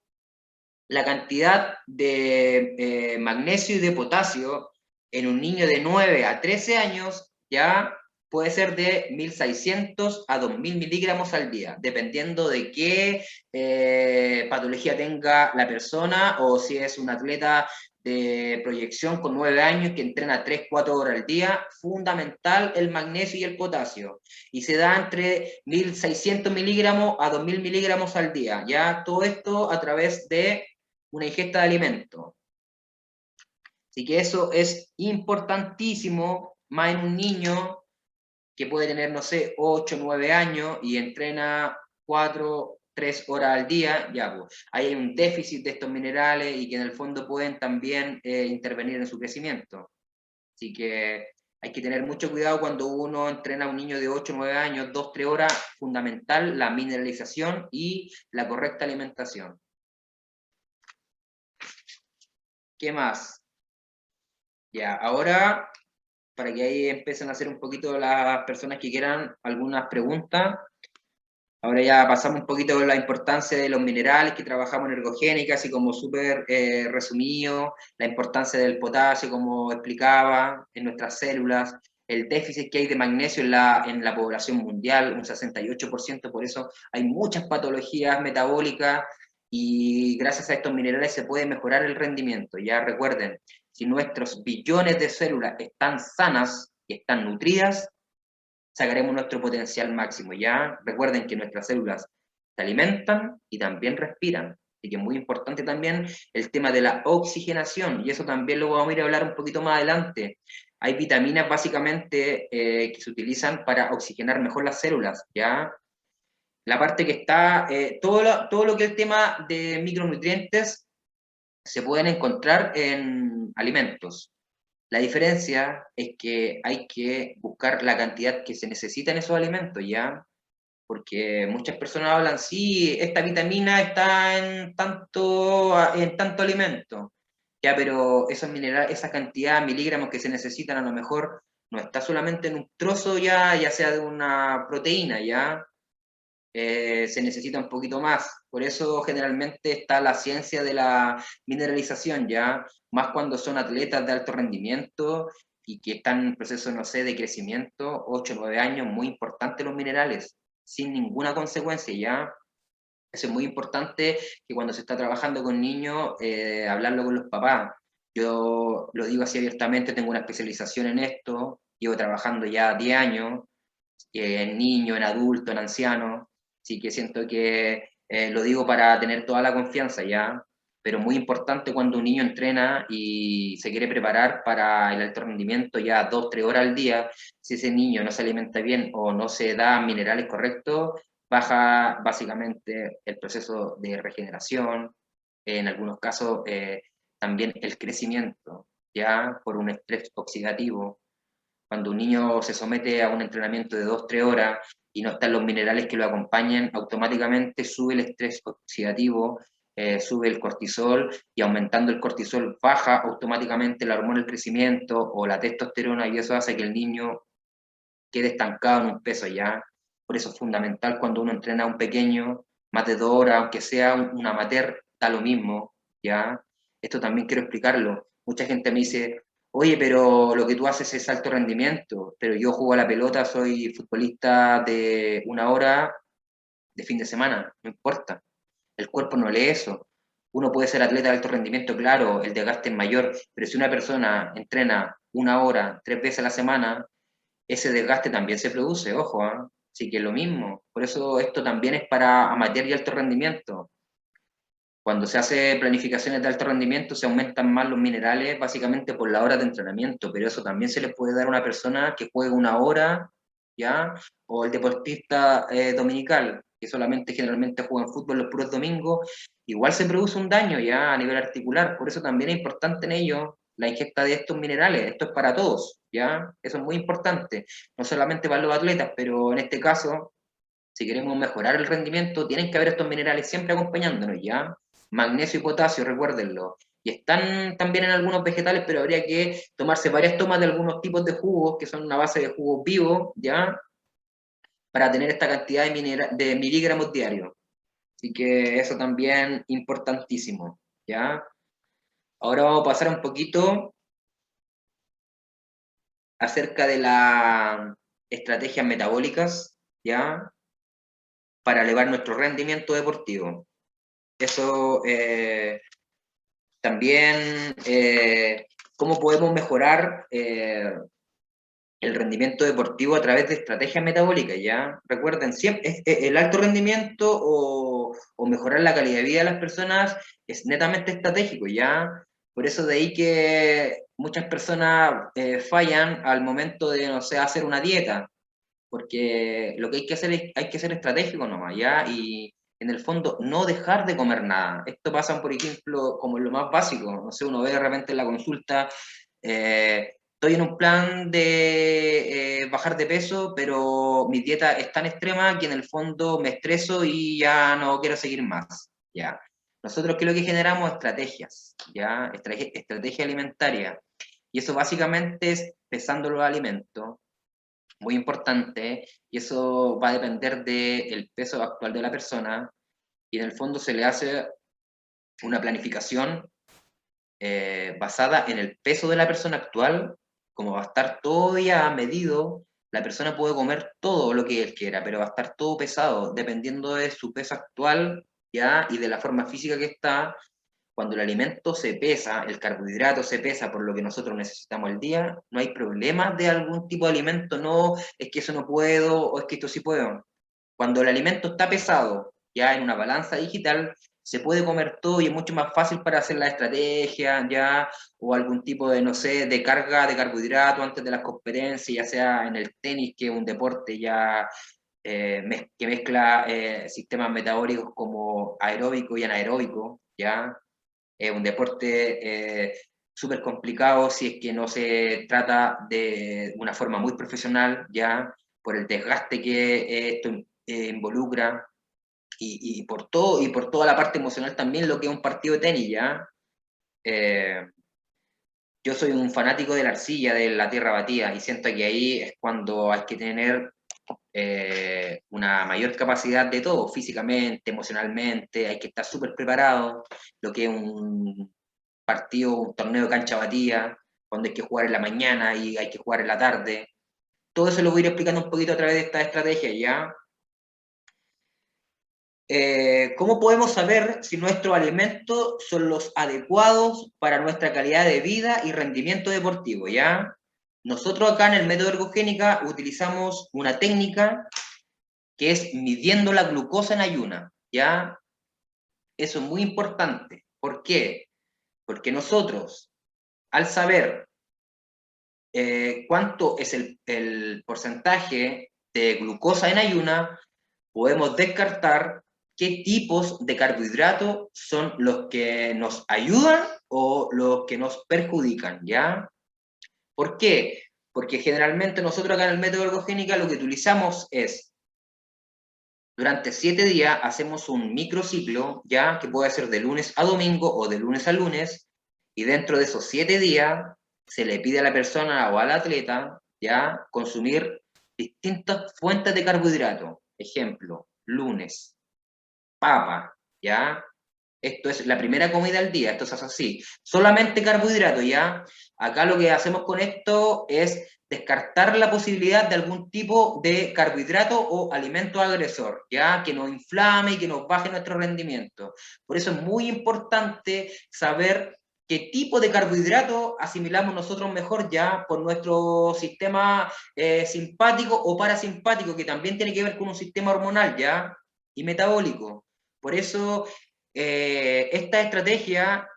la cantidad de magnesio y de potasio en un niño de 9 a 13 años ya puede ser de 1.600 a 2.000 miligramos al día, dependiendo de qué patología tenga la persona o si es un atleta de proyección con 9 años que entrena 3-4 horas al día. Fundamental el magnesio y el potasio, y se da entre 1.600 miligramos a 2.000 miligramos al día, ya todo esto a través de una ingesta de alimento. Así que eso es importantísimo, más en un niño que puede tener, no sé, 8, 9 años y entrena 4, 3 horas al día, ya, pues, ahí hay un déficit de estos minerales y que en el fondo pueden también intervenir en su crecimiento. Así que hay que tener mucho cuidado cuando uno entrena a un niño de 8, 9 años, 2, 3 horas, fundamental la mineralización y la correcta alimentación. ¿Qué más? Ya, ahora, para que ahí empiecen a hacer un poquito las personas que quieran algunas preguntas, ahora ya pasamos un poquito con la importancia de los minerales que trabajamos en ergogénica, así como súper resumido, la importancia del potasio, como explicaba, en nuestras células, el déficit que hay de magnesio en la población mundial, un 68%, por eso hay muchas patologías metabólicas y gracias a estos minerales se puede mejorar el rendimiento. Ya recuerden, si nuestros billones de células están sanas y están nutridas, sacaremos nuestro potencial máximo. Ya recuerden que nuestras células se alimentan y también respiran. Así que es muy importante también el tema de la oxigenación, y eso también lo vamos a ir a hablar un poquito más adelante. Hay vitaminas básicamente que se utilizan para oxigenar mejor las células, ¿ya? La parte que está, todo lo que es el tema de micronutrientes se pueden encontrar en alimentos. La diferencia es que hay que buscar la cantidad que se necesita en esos alimentos, ¿ya? Porque muchas personas hablan, sí, esta vitamina está en tanto alimento, ya, pero esos minerales, esa cantidad de miligramos que se necesitan a lo mejor no está solamente en un trozo ya, ya sea de una proteína, ya, se necesita un poquito más. Por eso generalmente está la ciencia de la mineralización, ya, más cuando son atletas de alto rendimiento y que están en proceso, no sé, de crecimiento, 8 9 años, muy importante los minerales, sin ninguna consecuencia, ya. Eso es muy importante que cuando se está trabajando con niños, hablarlo con los papás. Yo lo digo así abiertamente, tengo una especialización en esto, llevo trabajando ya 10 años, en niños, en adultos, en ancianos, así que siento que lo digo para tener toda la confianza, ¿ya? pero muy importante cuando un niño entrena y se quiere preparar para el alto rendimiento ya 2, 3 horas al día, si ese niño no se alimenta bien o no se da minerales correctos, baja básicamente el proceso de regeneración, en algunos casos también el crecimiento, ya por un estrés oxidativo. Cuando un niño se somete a un entrenamiento de 2, 3 horas y no están los minerales que lo acompañan, automáticamente sube el estrés oxidativo, sube el cortisol, y aumentando el cortisol baja automáticamente la hormona del crecimiento o la testosterona, y eso hace que el niño quede estancado en un peso ya. Por eso es fundamental cuando uno entrena a un pequeño, más de 2 horas, aunque sea un amateur, da lo mismo, ¿ya? Esto también quiero explicarlo. Mucha gente me dice, oye, pero lo que tú haces es alto rendimiento, pero yo juego a la pelota, soy futbolista de 1 hora de fin de semana, no importa. El cuerpo no lee eso. Uno puede ser atleta de alto rendimiento, claro, el desgaste es mayor, pero si una persona entrena 1 hora, 3 veces a la semana, ese desgaste también se produce, ojo, ¿eh? Así que es lo mismo. Por eso esto también es para amateur y alto rendimiento. Cuando se hace planificaciones de alto rendimiento se aumentan más los minerales básicamente por la hora de entrenamiento, pero eso también se les puede dar a una persona que juega 1 hora, ¿ya? O el deportista dominical, que solamente generalmente juega en fútbol los puros domingos, igual se produce un daño ya a nivel articular, por eso también es importante en ello la ingesta de estos minerales, esto es para todos, ¿ya? Eso es muy importante, no solamente para los atletas, pero en este caso, si queremos mejorar el rendimiento, tienen que haber estos minerales siempre acompañándonos, ¿ya? Magnesio y potasio, recuérdenlo. Y están también en algunos vegetales, pero habría que tomarse varias tomas de algunos tipos de jugos, que son una base de jugos vivos, ¿ya? Para tener esta cantidad de miligramos diarios. Así que eso también importantísimo, ¿ya? Ahora vamos a pasar un poquito acerca de las estrategias metabólicas, ¿ya? Para elevar nuestro rendimiento deportivo. Eso también, cómo podemos mejorar el rendimiento deportivo a través de estrategias metabólicas, ¿ya? Recuerden, siempre, el alto rendimiento o mejorar la calidad de vida de las personas es netamente estratégico, ¿ya? Por eso de ahí que muchas personas fallan al momento de, no sé, hacer una dieta, porque lo que hay que hacer es, hay que ser estratégico nomás, ¿ya? Y en el fondo, no dejar de comer nada. Esto pasa, por ejemplo, como en lo más básico, no sé, uno ve de repente en la consulta, estoy en un plan de bajar de peso, pero mi dieta es tan extrema que en el fondo me estreso y ya no quiero seguir más, ¿ya? Nosotros, ¿qué es lo que generamos? Estrategias, ¿ya? Estrategia alimentaria. Y eso básicamente es pesando los alimentos, muy importante, y eso va a depender del peso actual de la persona, y en el fondo se le hace una planificación basada en el peso de la persona actual. Como va a estar todo ya medido, la persona puede comer todo lo que él quiera, pero va a estar todo pesado, dependiendo de su peso actual, ya, y de la forma física que está. Cuando el alimento se pesa, el carbohidrato se pesa por lo que nosotros necesitamos al día, no hay problema de algún tipo de alimento, no, es que eso no puedo, o es que esto sí puedo. Cuando el alimento está pesado, ya en una balanza digital, se puede comer todo y es mucho más fácil para hacer la estrategia, ya, o algún tipo de, no sé, de carga de carbohidrato antes de las conferencias, ya sea en el tenis, que es un deporte ya que mezcla sistemas metabólicos como aeróbico y anaeróbico, ya, es un deporte súper complicado si es que no se trata de una forma muy profesional, ya, por el desgaste que esto involucra y por todo, y por toda la parte emocional también, lo que es un partido de tenis, ya. Eh, yo soy un fanático de la arcilla, de la tierra batida, y siento que ahí es cuando hay que tener una mayor capacidad de todo, físicamente, emocionalmente, hay que estar súper preparado, lo que es un partido, un torneo de cancha batida, cuando hay que jugar en la mañana y hay que jugar en la tarde. Todo eso lo voy a ir explicando un poquito a través de esta estrategia, ¿ya? ¿Cómo podemos saber si nuestros alimentos son los adecuados para nuestra calidad de vida y rendimiento deportivo, ¿ya? Nosotros acá en el método ergogénica utilizamos una técnica que es midiendo la glucosa en ayuna, ¿ya? Eso es muy importante. ¿Por qué? Porque nosotros, al saber cuánto es el porcentaje de glucosa en ayuna, podemos descartar qué tipos de carbohidratos son los que nos ayudan o los que nos perjudican, ¿ya? ¿Por qué? Porque generalmente nosotros acá en el método ergogénica lo que utilizamos es, durante 7 días hacemos un microciclo, ¿ya? Que puede ser de lunes a domingo o de lunes a lunes, y dentro de esos 7 días se le pide a la persona o al atleta, ¿ya? Consumir distintas fuentes de carbohidrato. Ejemplo, lunes, papa, ¿ya? Esto es la primera comida del día, esto es así. Solamente carbohidrato, ¿ya? Acá lo que hacemos con esto es descartar la posibilidad de algún tipo de carbohidrato o alimento agresor, ¿ya? Que nos inflame y que nos baje nuestro rendimiento. Por eso es muy importante saber qué tipo de carbohidrato asimilamos nosotros mejor ya por nuestro sistema simpático o parasimpático, que también tiene que ver con un sistema hormonal, ¿ya? Y metabólico. Por eso esta estrategia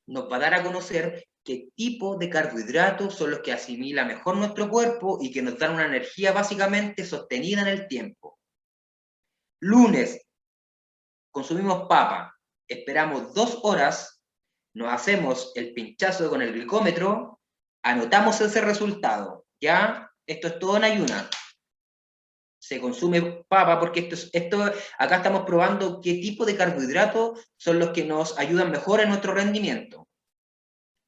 nos va a dar a conocer qué tipo de carbohidratos son los que asimila mejor nuestro cuerpo y que nos dan una energía básicamente sostenida en el tiempo. Lunes, consumimos papa, esperamos 2 horas, nos hacemos el pinchazo con el glicómetro, anotamos ese resultado, ¿ya? Esto es todo en ayuna. Se consume papa porque acá estamos probando qué tipo de carbohidratos son los que nos ayudan mejor en nuestro rendimiento.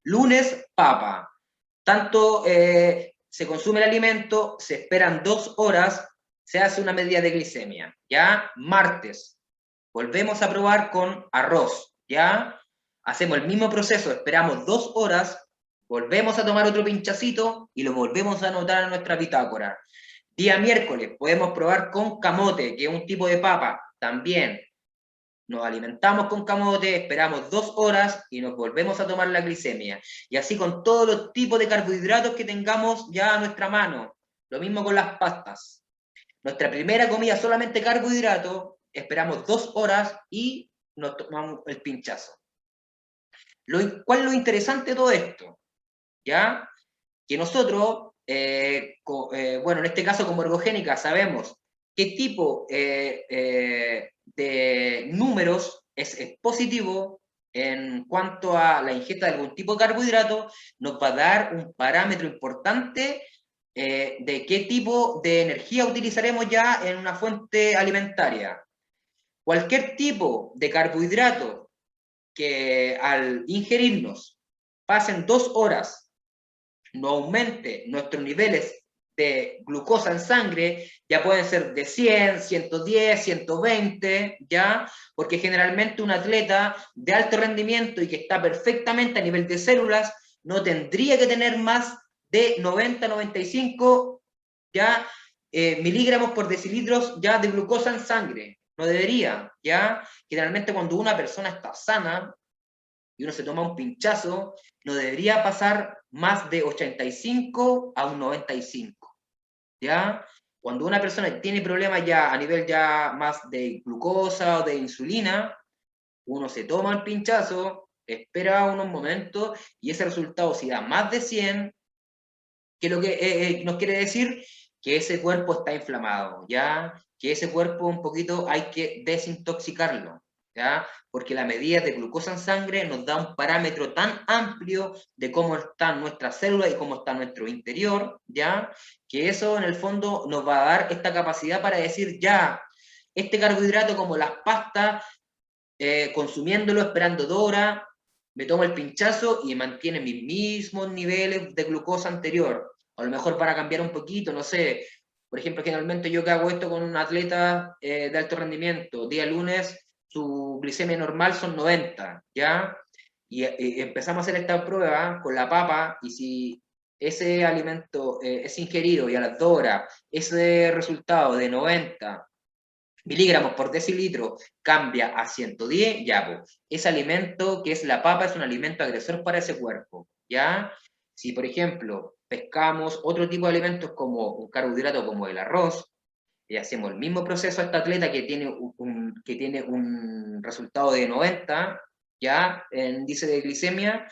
Lunes, papa. Tanto se consume el alimento, se esperan 2 horas, se hace una medida de glicemia. ¿Ya? Martes, volvemos a probar con arroz. ¿Ya? Hacemos el mismo proceso, esperamos 2 horas, volvemos a tomar otro pinchacito y lo volvemos a anotar en nuestra bitácora. Día miércoles podemos probar con camote, que es un tipo de papa, también. Nos alimentamos con camote, esperamos 2 horas y nos volvemos a tomar la glicemia. Y así con todos los tipos de carbohidratos que tengamos ya a nuestra mano. Lo mismo con las pastas. Nuestra primera comida solamente carbohidrato, esperamos 2 horas y nos tomamos el pinchazo. ¿Cuál es lo interesante de todo esto? ¿Ya? Que nosotros, bueno, en este caso como ergogénica, sabemos qué tipo de números es positivo en cuanto a la ingesta de algún tipo de carbohidrato, nos va a dar un parámetro importante de qué tipo de energía utilizaremos ya en una fuente alimentaria. Cualquier tipo de carbohidrato que al ingerirnos pasen 2 horas no aumente nuestros niveles de glucosa en sangre, ya pueden ser de 100, 110, 120, ¿ya? Porque generalmente un atleta de alto rendimiento y que está perfectamente a nivel de células, no tendría que tener más de 90, 95, ¿ya? Miligramos por decilitros ya de glucosa en sangre. No debería, ¿ya? Generalmente cuando una persona está sana, y uno se toma un pinchazo, no debería pasar más de 85 a un 95, ¿ya? Cuando una persona tiene problemas ya a nivel ya más de glucosa o de insulina, uno se toma el pinchazo, espera unos momentos y ese resultado si da más de 100, que lo que nos quiere decir que ese cuerpo está inflamado, ¿ya? Que ese cuerpo un poquito hay que desintoxicarlo, ¿ya? Porque la medida de glucosa en sangre nos da un parámetro tan amplio de cómo están nuestras células y cómo está nuestro interior, ¿ya? Que eso en el fondo nos va a dar esta capacidad para decir, ya, este carbohidrato como las pastas, consumiéndolo, esperando 2 horas, me tomo el pinchazo y mantiene mis mismos niveles de glucosa anterior. A lo mejor para cambiar un poquito, no sé. Por ejemplo, generalmente yo que hago esto con un atleta de alto rendimiento, día lunes su glicemia normal son 90, ¿ya? Y empezamos a hacer esta prueba con la papa y si ese alimento es ingerido y a las 2 horas ese resultado de 90 miligramos por decilitro cambia a 110, ya, pues, ese alimento que es la papa es un alimento agresor para ese cuerpo, ¿ya? Si, por ejemplo, pescamos otro tipo de alimentos como un carbohidrato como el arroz, y hacemos el mismo proceso a este atleta que tiene un resultado de 90, ya, en índice de glicemia,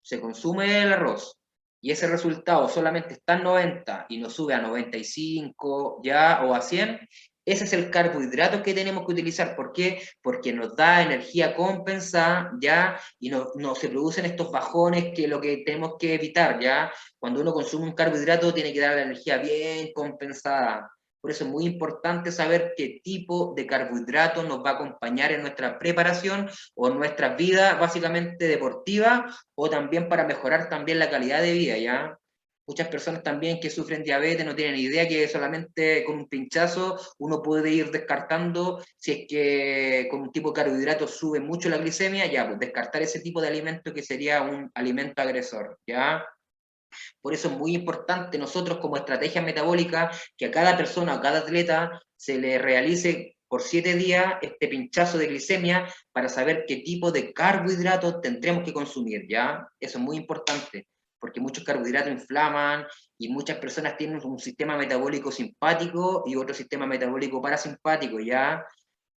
se consume el arroz, y ese resultado solamente está en 90 y nos sube a 95 ya o a 100, ese es el carbohidrato que tenemos que utilizar. ¿Por qué? Porque nos da energía compensada, ¿ya? Y no se producen estos bajones, que lo que tenemos que evitar, ¿ya? Cuando uno consume un carbohidrato tiene que dar la energía bien compensada. Por eso es muy importante saber qué tipo de carbohidrato nos va a acompañar en nuestra preparación o en nuestra vida básicamente deportiva, o también para mejorar también la calidad de vida, ¿ya? Muchas personas también que sufren diabetes no tienen idea que solamente con un pinchazo uno puede ir descartando. Si es que con un tipo de carbohidratos sube mucho la glicemia, ya, pues descartar ese tipo de alimento que sería un alimento agresor, ¿ya? Por eso es muy importante nosotros como estrategia metabólica que a cada persona, a cada atleta, se le realice por 7 días este pinchazo de glicemia para saber qué tipo de carbohidratos tendremos que consumir, ¿ya? Eso es muy importante, porque muchos carbohidratos inflaman y muchas personas tienen un sistema metabólico simpático y otro sistema metabólico parasimpático, ¿ya?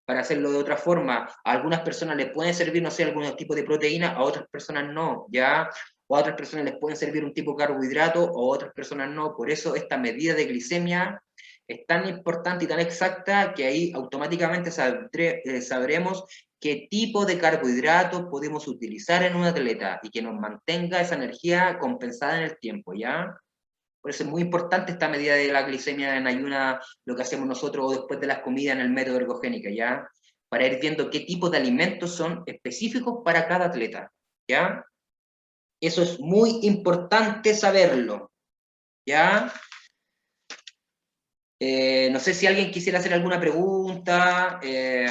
Para hacerlo de otra forma. A algunas personas les pueden servir, no sé, algún tipo de proteína, a otras personas no, ¿ya? O a otras personas les pueden servir un tipo de carbohidrato, o a otras personas no. Por eso esta medida de glicemia es tan importante y tan exacta que ahí automáticamente sabremos qué tipo de carbohidratos podemos utilizar en un atleta y que nos mantenga esa energía compensada en el tiempo, ¿ya? Por eso es muy importante esta medida de la glicemia en ayuna, lo que hacemos nosotros o después de las comidas en el método ergogénica, ¿ya? Para ir viendo qué tipo de alimentos son específicos para cada atleta, ¿ya? Eso es muy importante saberlo, ¿ya? No sé si alguien quisiera hacer alguna pregunta de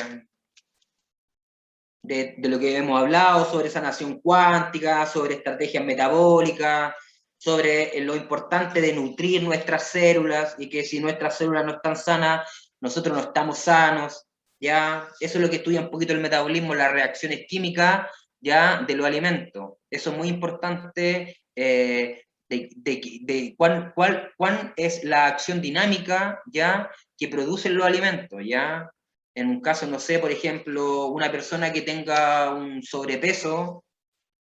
lo que hemos hablado, sobre sanación cuántica, sobre estrategias metabólicas, sobre lo importante de nutrir nuestras células, y que si nuestras células no están sanas, nosotros no estamos sanos, ¿ya? Eso es lo que estudia un poquito el metabolismo, las reacciones químicas, ¿ya? De los alimentos. Eso es muy importante, de cuál es la acción dinámica, ¿ya? Que producen los alimentos, ¿ya? En un caso, no sé, por ejemplo, una persona que tenga un sobrepeso,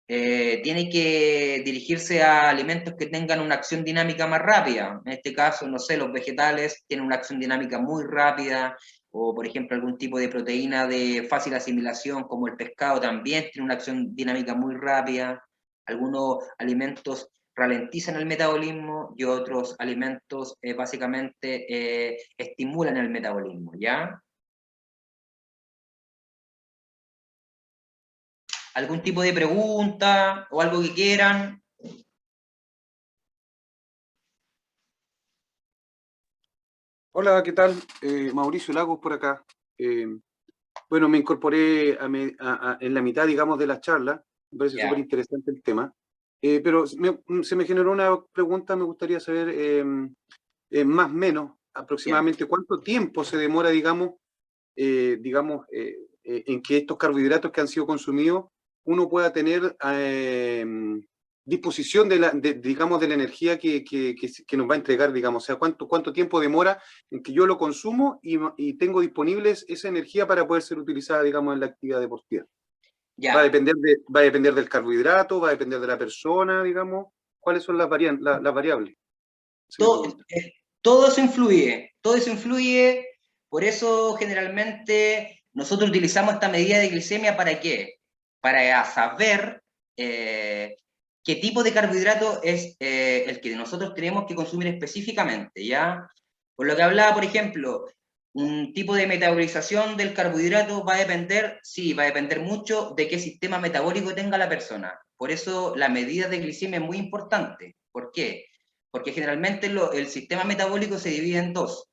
tiene que dirigirse a alimentos que tengan una acción dinámica más rápida. En este caso, no sé, los vegetales tienen una acción dinámica muy rápida, o por ejemplo algún tipo de proteína de fácil asimilación como el pescado también tiene una acción dinámica muy rápida. Algunos alimentos ralentizan el metabolismo y otros alimentos básicamente estimulan el metabolismo, ¿ya? ¿Algún tipo de pregunta o algo que quieran? Hola, ¿qué tal? Mauricio Lagos por acá. Eh, bueno, me incorporé en la mitad, digamos, de la charla. Me parece súper Ya, interesante el tema. Pero se me generó una pregunta, me gustaría saber más o menos ya. aproximadamente cuánto tiempo se demora, digamos, en que estos carbohidratos que han sido consumidos uno pueda tener disposición digamos, de la energía que nos va a entregar, digamos, o sea, cuánto tiempo demora en que yo lo consumo y tengo disponibles esa energía para poder ser utilizada, digamos, en la actividad deportiva. Ya. Va a depender del carbohidrato, va a depender de la persona, digamos, cuáles son las variables. Esa es mi Todo, pregunta. todo eso influye, por eso generalmente nosotros utilizamos esta medida de glicemia ¿para qué? Para saber qué tipo de carbohidrato es el que nosotros tenemos que consumir específicamente, ¿ya? Por lo que hablaba, por ejemplo, un tipo de metabolización del carbohidrato va a depender, sí, va a depender mucho de qué sistema metabólico tenga la persona. Por eso la medida de glicemia es muy importante. ¿Por qué? Porque generalmente el sistema metabólico se divide en dos.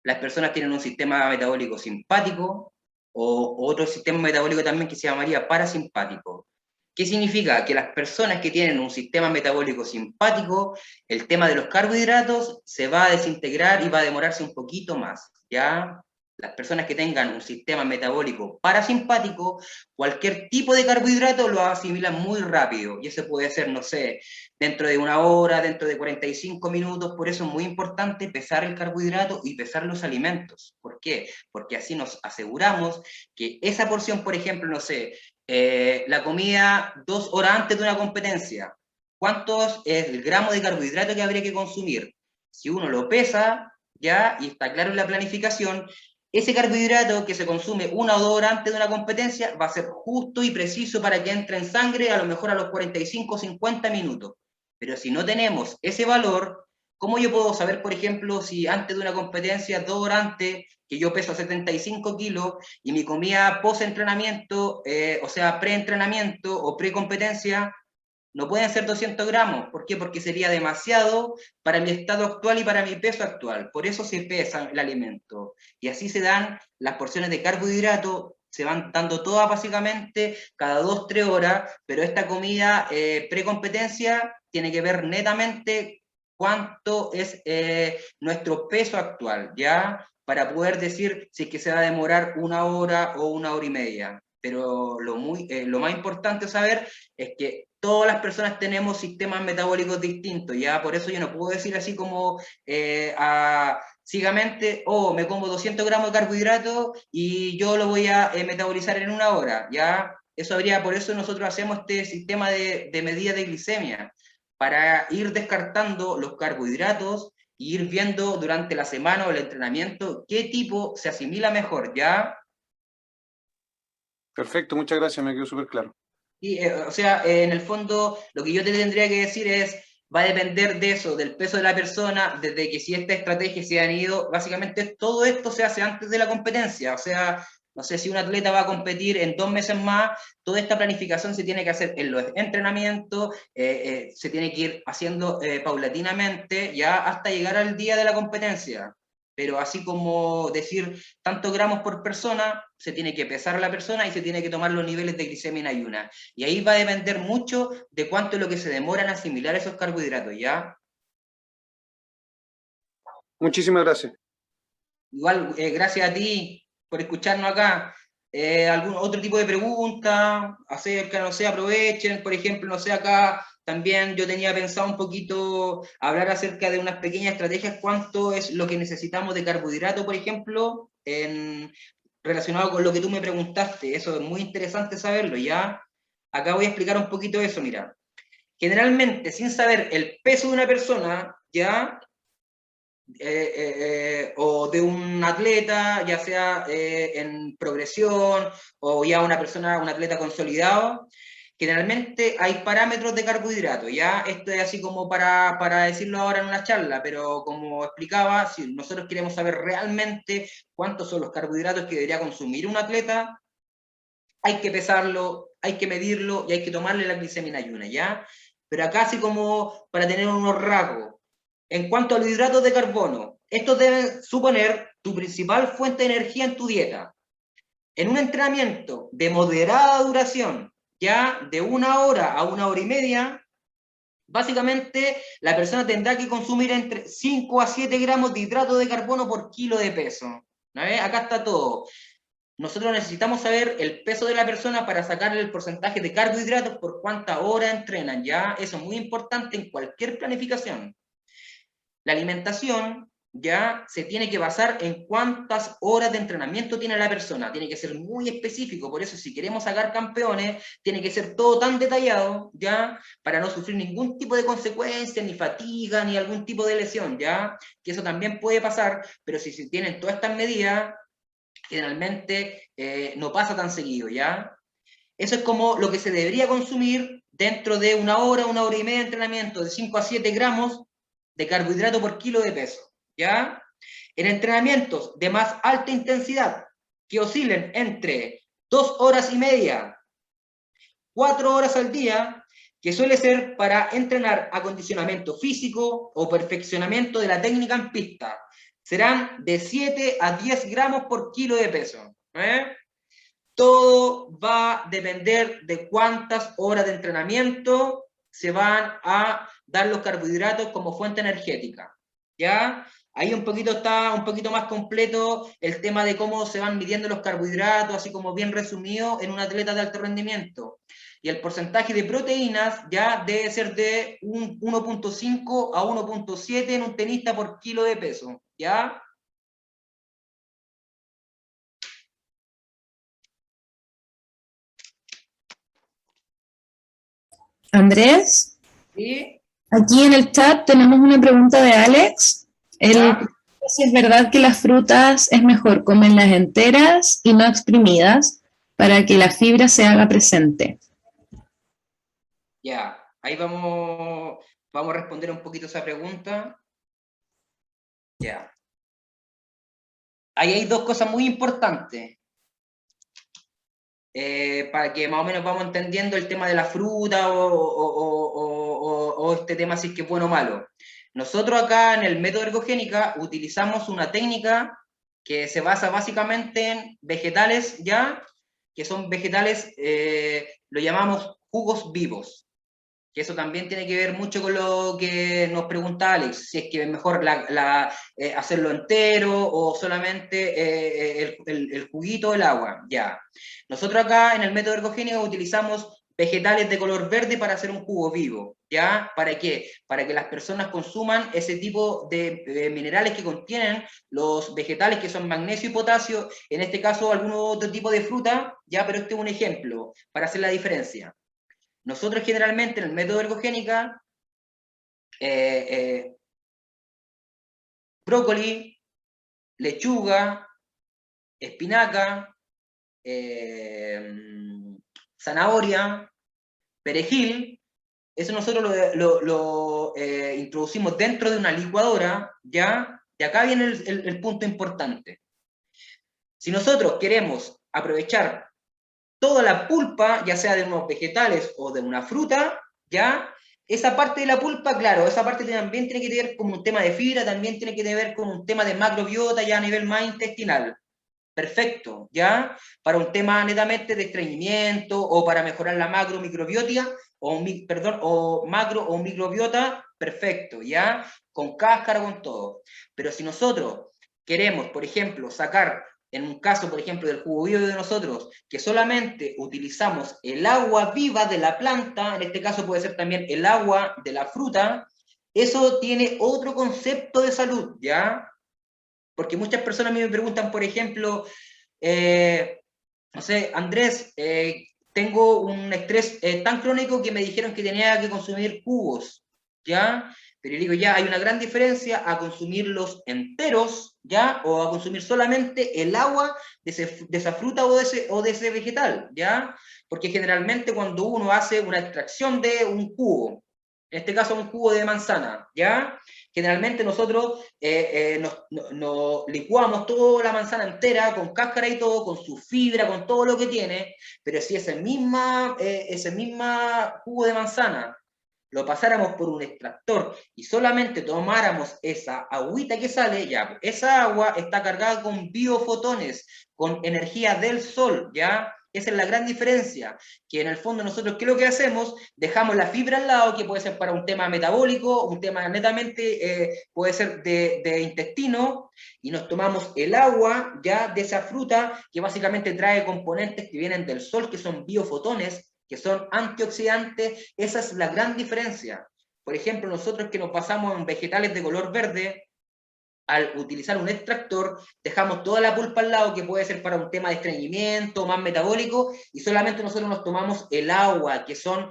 Las personas tienen un sistema metabólico simpático o otro sistema metabólico también que se llamaría parasimpático. ¿Qué significa? Que las personas que tienen un sistema metabólico simpático, el tema de los carbohidratos se va a desintegrar y va a demorarse un poquito más, ¿ya? Las personas que tengan un sistema metabólico parasimpático, cualquier tipo de carbohidrato lo asimilan muy rápido, y eso puede ser, no sé, dentro de una hora, dentro de 45 minutos. Por eso es muy importante pesar el carbohidrato y pesar los alimentos. ¿Por qué? Porque así nos aseguramos que esa porción, por ejemplo, no sé, la comida 2 horas antes de una competencia. ¿Cuántos es el gramo de carbohidrato que habría que consumir? Si uno lo pesa, ya, y está claro en la planificación, ese carbohidrato que se consume 1 o 2 horas antes de una competencia va a ser justo y preciso para que entre en sangre a lo mejor a los 45 o 50 minutos. Pero si no tenemos ese valor, ¿cómo yo puedo saber, por ejemplo, si antes de una competencia, 2 horas antes, que yo peso 75 kilos y mi comida post-entrenamiento, o sea, pre-entrenamiento o pre-competencia, no pueden ser 200 gramos? ¿Por qué? Porque sería demasiado para mi estado actual y para mi peso actual. Por eso se pesa el alimento. Y así se dan las porciones de carbohidrato, se van dando todas básicamente cada 2-3 horas, pero esta comida pre-competencia tiene que ver netamente cuánto es nuestro peso actual, ¿ya? Para poder decir si es que se va a demorar 1 hora o 1 hora y media. Pero lo más importante saber es que todas las personas tenemos sistemas metabólicos distintos, ¿ya? Por eso yo no puedo decir así como ciegamente, oh, me como 200 gramos de carbohidratos y yo lo voy a metabolizar en 1 hora, ¿ya? Por eso nosotros hacemos este sistema de medida de glicemia, para ir descartando los carbohidratos e ir viendo durante la semana o el entrenamiento qué tipo se asimila mejor, ¿ya? Perfecto, muchas gracias, me quedó súper claro. Y, o sea, en el fondo, lo que yo te tendría que decir es, va a depender de eso, del peso de la persona, desde que si esta estrategia se han ido, básicamente todo esto se hace antes de la competencia, o sea, no sé si un atleta va a competir en 2 meses más, toda esta planificación se tiene que hacer en los entrenamientos, se tiene que ir haciendo paulatinamente, ya hasta llegar al día de la competencia. Pero así como decir tantos gramos por persona, se tiene que pesar a la persona y se tiene que tomar los niveles de glicemia en ayuna. Y ahí va a depender mucho de cuánto es lo que se demora en asimilar esos carbohidratos, ¿ya? Muchísimas gracias. Igual, gracias a ti por escucharnos acá. ¿Algún otro tipo de pregunta acerca, no sé, aprovechen, por ejemplo, no sé, acá también yo tenía pensado un poquito hablar acerca de unas pequeñas estrategias, cuánto es lo que necesitamos de carbohidrato, por ejemplo, relacionado con lo que tú me preguntaste. Eso es muy interesante saberlo, ¿ya? Acá voy a explicar un poquito eso, mira. Generalmente, sin saber el peso de una persona, ¿ya? O de un atleta, ya sea en progresión o ya una persona, un atleta consolidado, generalmente hay parámetros de carbohidratos, ya esto es así como para decirlo ahora en una charla, pero como explicaba, si nosotros queremos saber realmente cuántos son los carbohidratos que debería consumir un atleta, hay que pesarlo, hay que medirlo y hay que tomarle la glicemia en ayuna, ¿ya? Pero acá así como para tener unos rasgos. En cuanto a los hidratos de carbono, estos deben suponer tu principal fuente de energía en tu dieta. En un entrenamiento de moderada duración, ya de 1 hora a 1 hora y media, básicamente la persona tendrá que consumir entre 5 a 7 gramos de hidrato de carbono por kilo de peso. ¿No ves? Acá está todo. Nosotros necesitamos saber el peso de la persona para sacarle el porcentaje de carbohidratos por cuánta hora entrenan, ¿ya? Eso es muy importante en cualquier planificación. La alimentación ya se tiene que basar en cuántas horas de entrenamiento tiene la persona, tiene que ser muy específico, por eso si queremos sacar campeones, tiene que ser todo tan detallado, ya, para no sufrir ningún tipo de consecuencia, ni fatiga, ni algún tipo de lesión, ya, que eso también puede pasar, pero si se tienen todas estas medidas, generalmente no pasa tan seguido, ¿ya? Eso es como lo que se debería consumir dentro de 1 hora y media de entrenamiento, de 5 a 7 gramos de carbohidrato por kilo de peso, ¿ya? En entrenamientos de más alta intensidad, que oscilen entre 2 horas y media, 4 horas al día, que suele ser para entrenar acondicionamiento físico o perfeccionamiento de la técnica en pista. Serán de 7 a 10 gramos por kilo de peso. Todo va a depender de cuántas horas de entrenamiento se van a dar los carbohidratos como fuente energética. ¿Ya? Ahí está un poquito más completo el tema de cómo se van midiendo los carbohidratos, así como bien resumido en un atleta de alto rendimiento. Y el porcentaje de proteínas ya debe ser de un 1.5 a 1.7 en un tenista por kilo de peso. ¿Ya? Andrés, ¿Sí? aquí en el chat tenemos una pregunta de Alex. Él ¿Ya? pregunta si es verdad que las frutas es mejor comerlas enteras y no exprimidas para que la fibra se haga presente. Ya. Ahí vamos a responder un poquito esa pregunta. Ya. Ahí hay dos cosas muy importantes. Para que más o menos vamos entendiendo el tema de la fruta o este tema si es que es bueno o malo. Nosotros acá en el método Ergogénica utilizamos una técnica que se basa básicamente en vegetales ya, que son vegetales, lo llamamos jugos vivos. Que eso también tiene que ver mucho con lo que nos pregunta Alex, si es que es mejor hacerlo entero o solamente el juguito, el agua, ya. Nosotros acá en el método ergogénico utilizamos vegetales de color verde para hacer un jugo vivo, ¿ya? ¿Para qué? Para que las personas consuman ese tipo de minerales que contienen los vegetales, que son magnesio y potasio, en este caso algún otro tipo de fruta, ¿ya? Pero este es un ejemplo para hacer la diferencia. Nosotros generalmente en el método ergogénica, brócoli, lechuga, espinaca, zanahoria, perejil, eso nosotros lo introducimos dentro de una licuadora, ¿ya? Y acá viene el punto importante. Si nosotros queremos aprovechar toda la pulpa, ya sea de unos vegetales o de una fruta, ¿ya? Esa parte de la pulpa, claro, esa parte también tiene que ver con un tema de fibra, también tiene que ver con un tema de macrobiota ya a nivel más intestinal. Perfecto, ¿ya? Para un tema netamente de estreñimiento o para mejorar la macromicrobiota, o macro o microbiota, perfecto, ¿ya? Con cáscara, con todo. Pero si nosotros queremos, por ejemplo, sacar, en un caso, por ejemplo, del jugo vivo de nosotros, que solamente utilizamos el agua viva de la planta, en este caso puede ser también el agua de la fruta, eso tiene otro concepto de salud, ¿ya? Porque muchas personas a mí me preguntan, por ejemplo, no sé, Andrés, tengo un estrés tan crónico que me dijeron que tenía que consumir jugos, ¿ya? Pero yo digo, ya, hay una gran diferencia a consumirlos enteros, ¿ya? O a consumir solamente el agua de esa fruta o de ese vegetal, ¿ya? Porque generalmente cuando uno hace una extracción de un jugo, en este caso un jugo de manzana, ¿ya? Generalmente nosotros nos licuamos toda la manzana entera, con cáscara y todo, con su fibra, con todo lo que tiene, pero si ese misma jugo de manzana lo pasáramos por un extractor y solamente tomáramos esa agüita que sale, ya, esa agua está cargada con biofotones, con energía del sol, ¿ya? Esa es la gran diferencia, que en el fondo nosotros, ¿qué es lo que hacemos? Dejamos la fibra al lado, que puede ser para un tema metabólico, un tema netamente, puede ser de intestino, y nos tomamos el agua ya de esa fruta, que básicamente trae componentes que vienen del sol, que son biofotones, que son antioxidantes. Esa es la gran diferencia. Por ejemplo, nosotros que nos basamos en vegetales de color verde, al utilizar un extractor, dejamos toda la pulpa al lado, que puede ser para un tema de estreñimiento, más metabólico, y solamente nosotros nos tomamos el agua, que son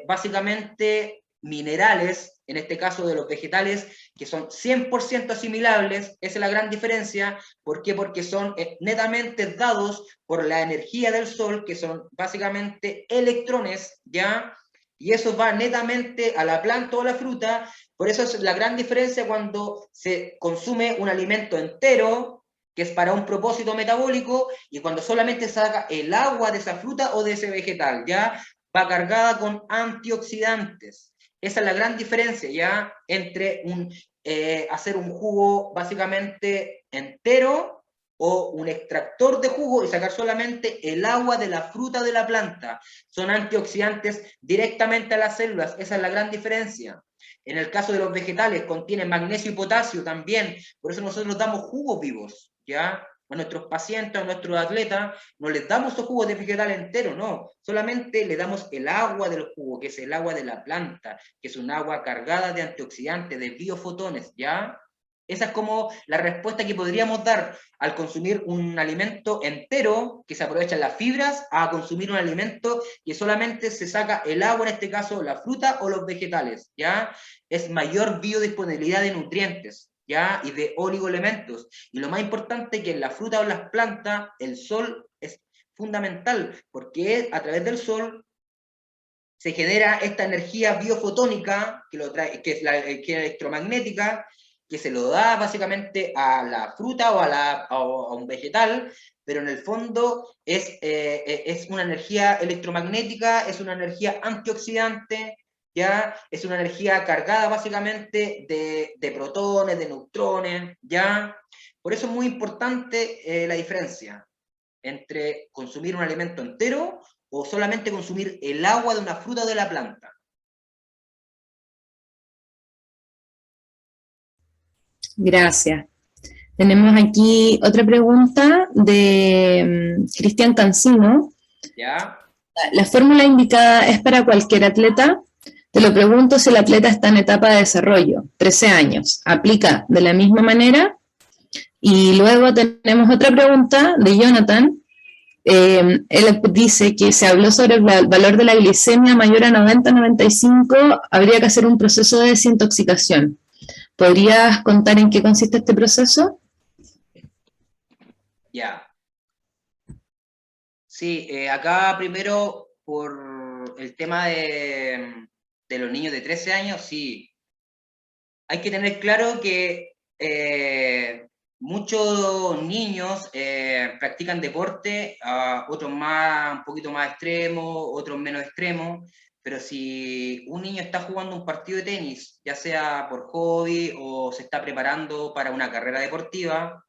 básicamente minerales, en este caso de los vegetales, que son 100% asimilables. Esa es la gran diferencia. ¿Por qué? Porque son netamente dados por la energía del sol, que son básicamente electrones, ¿ya? Y eso va netamente a la planta o a la fruta. Por eso es la gran diferencia cuando se consume un alimento entero, que es para un propósito metabólico, y cuando solamente saca el agua de esa fruta o de ese vegetal, ya va cargada con antioxidantes. Esa es la gran diferencia, ya, entre hacer un jugo básicamente entero o un extractor de jugo y sacar solamente el agua de la fruta de la planta. Son antioxidantes directamente a las células. Esa es la gran diferencia. En el caso de los vegetales, contienen magnesio y potasio también. Por eso nosotros damos jugos vivos, ¿ya? A nuestros pacientes, a nuestros atletas, no les damos esos jugos de vegetal entero, no. Solamente le damos el agua del jugo, que es el agua de la planta, que es un agua cargada de antioxidantes, de biofotones, ¿ya? Esa es como la respuesta que podríamos dar al consumir un alimento entero, que se aprovechan las fibras, a consumir un alimento que solamente se saca el agua, en este caso la fruta o los vegetales, ¿ya? Es mayor biodisponibilidad de nutrientes, ¿ya? Y de oligoelementos. Y lo más importante que en la fruta o las plantas, el sol es fundamental, porque a través del sol se genera esta energía biofotónica, que es electromagnética, que se lo da básicamente a la fruta o a un vegetal, pero en el fondo es una energía electromagnética, es una energía antioxidante, ¿ya? Es una energía cargada básicamente de protones, de neutrones, ¿ya? Por eso es muy importante la diferencia entre consumir un alimento entero o solamente consumir el agua de una fruta o de la planta. Gracias. Tenemos aquí otra pregunta de Cristian Cancino. ¿Ya? ¿La fórmula indicada es para cualquier atleta? Te lo pregunto si el atleta está en etapa de desarrollo, 13 años. ¿Aplica de la misma manera? Y luego tenemos otra pregunta de Jonathan. Él dice que se habló sobre el valor de la glicemia mayor a 90-95, habría que hacer un proceso de desintoxicación. ¿Podrías contar en qué consiste este proceso? Ya. Sí, acá primero por el tema de los niños de 13 años, sí. Hay que tener claro que muchos niños practican deporte, otros un poquito más extremos, otros menos extremos, pero si un niño está jugando un partido de tenis, ya sea por hobby o se está preparando para una carrera deportiva,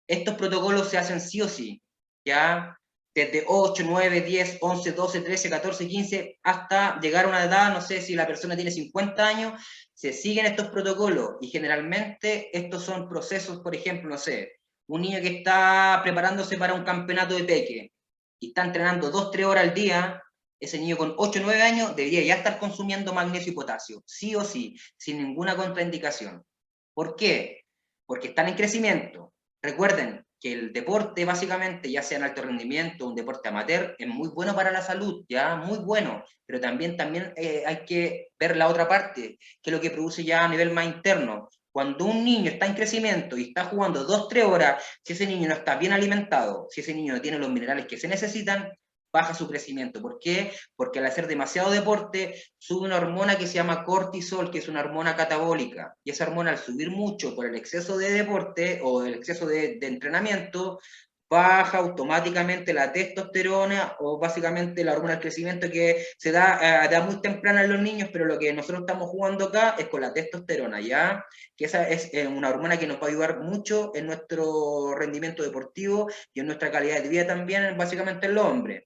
estos protocolos se hacen sí o sí, ¿ya? Desde 8, 9, 10, 11, 12, 13, 14, 15, hasta llegar a una edad, no sé si la persona tiene 50 años, se siguen estos protocolos y generalmente estos son procesos, por ejemplo, no sé, un niño que está preparándose para un campeonato de peque y está entrenando 2, 3 horas al día, ese niño con 8, 9 años debería ya estar consumiendo magnesio y potasio, sí o sí, sin ninguna contraindicación. ¿Por qué? Porque están en crecimiento. Recuerden que el deporte, básicamente, ya sea en alto rendimiento, un deporte amateur, es muy bueno para la salud, ya, muy bueno, pero también hay que ver la otra parte, que es lo que produce ya a nivel más interno. Cuando un niño está en crecimiento y está jugando 2, 3 horas, si ese niño no está bien alimentado, si ese niño no tiene los minerales que se necesitan, baja su crecimiento. ¿Por qué? Porque al hacer demasiado deporte sube una hormona que se llama cortisol, que es una hormona catabólica, y esa hormona al subir mucho por el exceso de deporte o el exceso de entrenamiento, baja automáticamente la testosterona o básicamente la hormona del crecimiento que se da a edad muy temprana en los niños, pero lo que nosotros estamos jugando acá es con la testosterona, ¿ya? Que esa es una hormona que nos va a ayudar mucho en nuestro rendimiento deportivo y en nuestra calidad de vida también, básicamente en los hombres.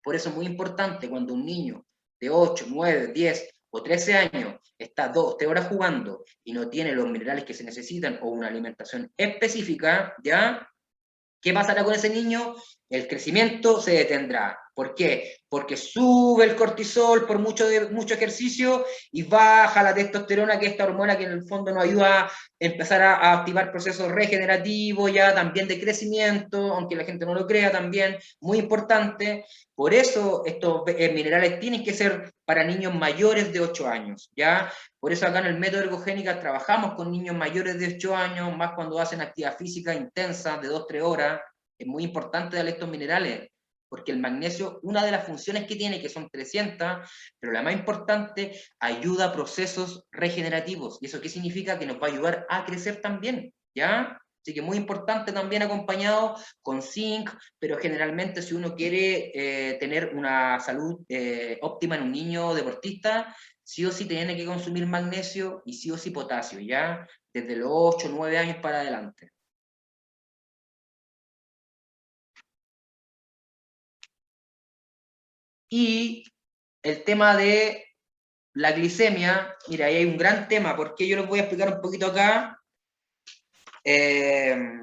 Por eso es muy importante cuando un niño de 8, 9, 10 o 13 años está 2, 3 horas jugando y no tiene los minerales que se necesitan o una alimentación específica, ¿ya? ¿Qué pasará con ese niño? El crecimiento se detendrá. ¿Por qué? Porque sube el cortisol por mucho ejercicio y baja la testosterona, que es esta hormona que en el fondo nos ayuda a empezar a activar procesos regenerativos, ya también de crecimiento, aunque la gente no lo crea también, muy importante. Por eso estos minerales tienen que ser para niños mayores de 8 años, ¿ya? Por eso acá en el método Ergogénica trabajamos con niños mayores de 8 años, más cuando hacen actividad física intensa de 2, 3 horas. Es muy importante darle estos minerales, porque el magnesio, una de las funciones que tiene, que son 300, pero la más importante, ayuda a procesos regenerativos. ¿Y eso qué significa? Que nos va a ayudar a crecer también, ¿ya? Así que muy importante también acompañado con zinc, pero generalmente si uno quiere tener una salud óptima en un niño deportista, sí o sí tiene que consumir magnesio y sí o sí potasio, ¿ya? Desde los 8 o 9 años para adelante. Y el tema de la glicemia, mira, ahí hay un gran tema, porque yo les voy a explicar un poquito acá, que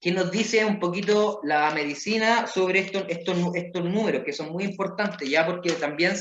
¿Qué nos dice un poquito la medicina sobre estos números, que son muy importantes, ya? Porque también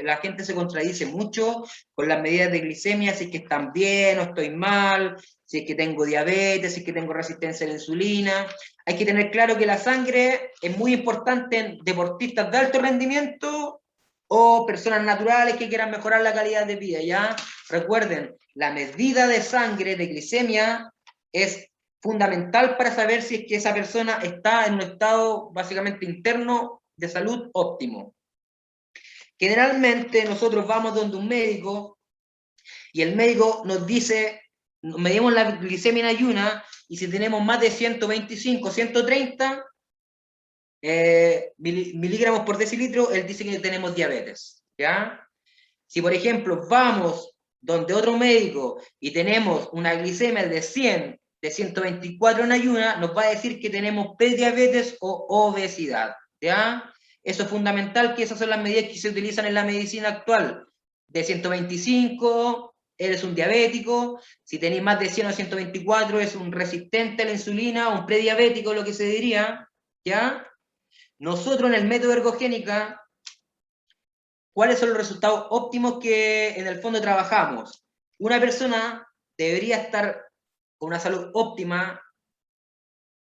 la gente se contradice mucho con las medidas de glicemia, si es que están bien o estoy mal, si es que tengo diabetes, si es que tengo resistencia a la insulina. Hay que tener claro que la sangre es muy importante en deportistas de alto rendimiento o personas naturales que quieran mejorar la calidad de vida, ¿ya? Recuerden, la medida de sangre de glicemia es fundamental para saber si es que esa persona está en un estado básicamente interno de salud óptimo. Generalmente nosotros vamos donde un médico y el médico nos dice, medimos la glicemia en ayuna y si tenemos más de 125, 130 miligramos por decilitro, él dice que tenemos diabetes, ¿ya? Si por ejemplo vamos donde otro médico y tenemos una glicemia de 100, de 124 en ayuna, nos va a decir que tenemos prediabetes o obesidad, ¿ya? Eso es fundamental, que esas son las medidas que se utilizan en la medicina actual. De 125, eres un diabético, si tenéis más de 100 o 124, es un resistente a la insulina, un prediabético, lo que se diría, ¿ya? Nosotros en el método Ergogénica, ¿cuáles son los resultados óptimos que en el fondo trabajamos? Una persona debería estar con una salud óptima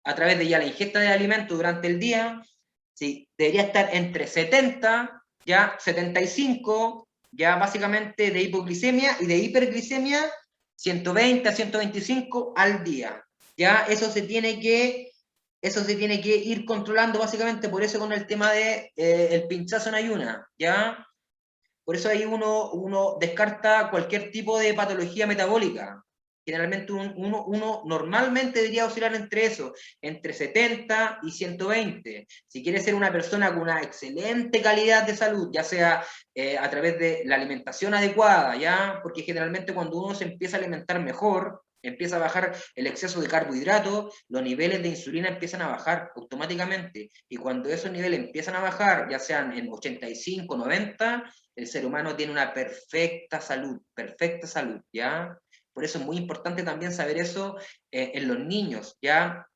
a través de ya la ingesta de alimentos durante el día, sí, debería estar entre 70, ya 75, ya básicamente de hipoglicemia, y de hiperglicemia 120 a 125 al día. Ya eso se tiene que ir controlando básicamente, por eso con el tema de el pinchazo en ayuna, ¿ya? Por eso ahí uno descarta cualquier tipo de patología metabólica. Generalmente uno normalmente debería oscilar entre eso, entre 70 y 120. Si quiere ser una persona con una excelente calidad de salud, ya sea a través de la alimentación adecuada, ¿ya? Porque generalmente cuando uno se empieza a alimentar mejor, empieza a bajar el exceso de carbohidratos, los niveles de insulina empiezan a bajar automáticamente. Y cuando esos niveles empiezan a bajar, ya sean en 85, 90, el ser humano tiene una perfecta salud, ¿ya? Por eso es muy importante también saber eso en los niños, ¿ya?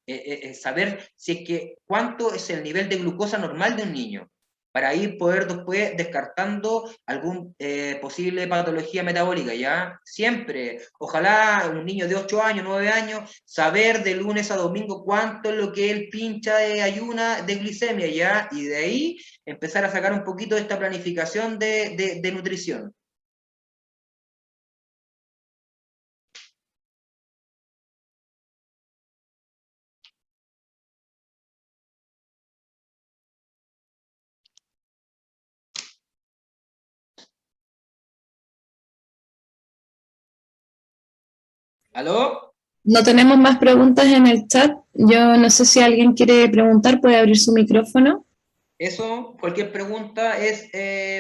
Saber si es que cuánto es el nivel de glucosa normal de un niño, para ir poder después descartando algún posible patología metabólica, ¿ya? Siempre, ojalá un niño de 8 años, 9 años, saber de lunes a domingo cuánto es lo que él pincha de ayuna, de glicemia, ¿ya? Y de ahí empezar a sacar un poquito de esta planificación de nutrición. ¿Aló? No tenemos más preguntas en el chat. Yo no sé si alguien quiere preguntar, puede abrir su micrófono. Eso, cualquier pregunta es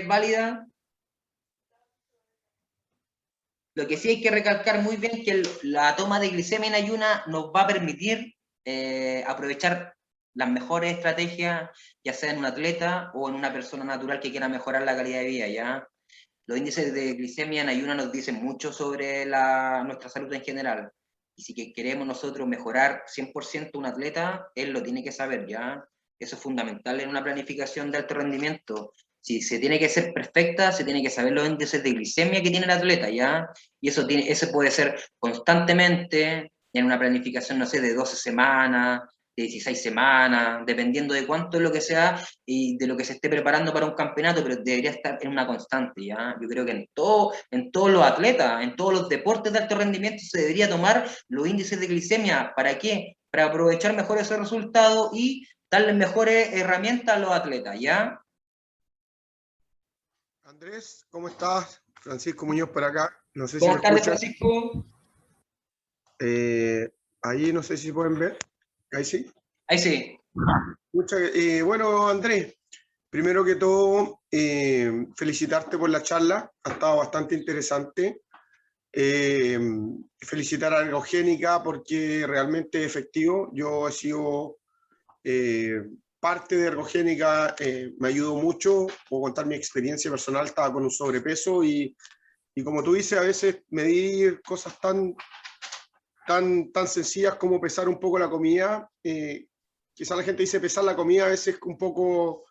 válida. Lo que sí hay que recalcar muy bien que la toma de glicemia en ayuna nos va a permitir aprovechar las mejores estrategias, ya sea en un atleta o en una persona natural que quiera mejorar la calidad de vida, ¿ya? Los índices de glicemia en ayuna nos dicen mucho sobre nuestra salud en general. Y si que queremos nosotros mejorar 100% un atleta, él lo tiene que saber, ¿ya? Eso es fundamental en una planificación de alto rendimiento. Si se tiene que ser perfecta, se tiene que saber los índices de glicemia que tiene el atleta, ¿ya? Y eso puede ser constantemente, en una planificación, no sé, de 12 semanas, de 16 semanas, dependiendo de cuánto es lo que sea y de lo que se esté preparando para un campeonato, pero debería estar en una constante, ¿ya? Yo creo que en todos los atletas, en todos los deportes de alto rendimiento se debería tomar los índices de glicemia. ¿Para qué? Para aprovechar mejor esos resultados y darles mejores herramientas a los atletas, ¿ya? Andrés, ¿cómo estás? Francisco Muñoz por acá. No sé si Buenas me tardes, escuchan. Francisco. Ahí no sé si pueden ver. Ahí sí. Ahí sí. Bueno, Andrés, primero que todo, felicitarte por la charla. Ha estado bastante interesante. Felicitar a Ergogénica porque realmente es efectivo. Yo he sido parte de Ergogénica, me ayudó mucho. Puedo contar mi experiencia personal. Estaba con un sobrepeso y como tú dices, a veces medir cosas tan tan sencillas como pesar un poco la comida. Quizás la gente dice pesar la comida a veces un poco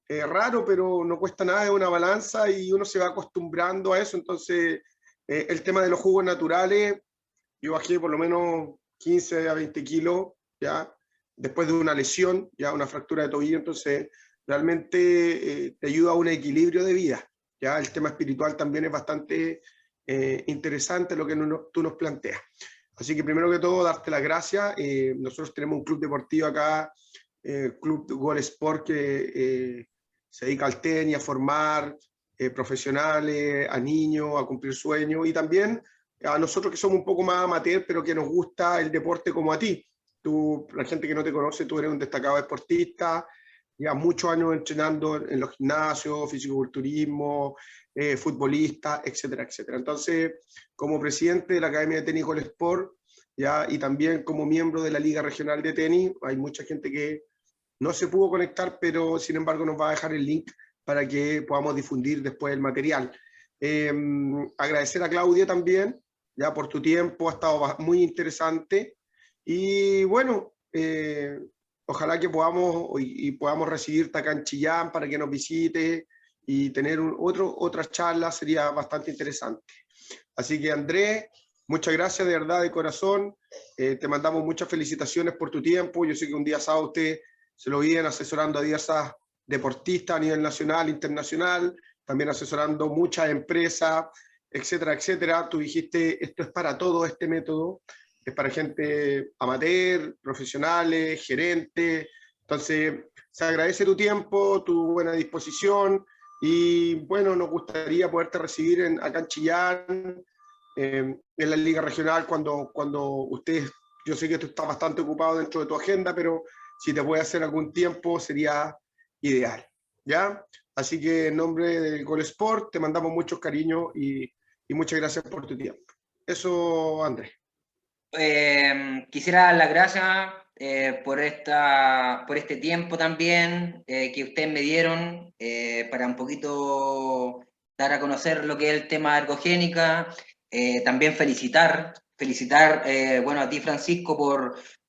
raro, pero no cuesta nada, es una balanza y uno se va acostumbrando a eso. Entonces, el tema de los jugos naturales, yo bajé por lo menos 15 a 20 kilos, ¿ya? Después de una lesión, ya una fractura de tobillo, entonces realmente te ayuda a un equilibrio de vida, ¿ya? El tema espiritual también es bastante interesante lo que tú nos planteas. Así que primero que todo, darte las gracias. Nosotros tenemos un club deportivo acá, Club Goal Sport, que se dedica al tenis, a formar profesionales, a niños, a cumplir sueños, y también a nosotros que somos un poco más amateur, pero que nos gusta el deporte como a ti. Tú, la gente que no te conoce, tú eres un destacado deportista, llevas muchos años entrenando en los gimnasios, fisicoculturismo, futbolista, etcétera, etcétera. Entonces, como presidente de la Academia de Tenis Goal Sport, ya, y también como miembro de la Liga Regional de Tenis, hay mucha gente que no se pudo conectar, pero sin embargo nos va a dejar el link para que podamos difundir después el material. Agradecer a Claudia también, ya por tu tiempo, ha estado muy interesante. Y bueno, ojalá que podamos recibirte acá en Chillán para que nos visite y tener otras charlas, sería bastante interesante. Así que Andrés, muchas gracias de verdad, de corazón. Te mandamos muchas felicitaciones por tu tiempo. Yo sé que un día sábado usted se lo vienen asesorando a diversas deportistas a nivel nacional, internacional, también asesorando muchas empresas, etcétera, etcétera. Tú dijiste, esto es para todo este método, es para gente amateur, profesionales, gerentes. Entonces, se agradece tu tiempo, tu buena disposición, y bueno, nos gustaría poderte recibir acá en Chillán, en la Liga Regional, cuando ustedes, yo sé que tú estás bastante ocupado dentro de tu agenda, pero si te puede hacer algún tiempo sería ideal, ¿ya? Así que en nombre del Goal Sport te mandamos muchos cariños y muchas gracias por tu tiempo. Eso, Andrés. Quisiera dar las gracias por este tiempo también que ustedes me dieron para un poquito dar a conocer lo que es el tema de ergogénica. También felicitar bueno, a ti, Francisco,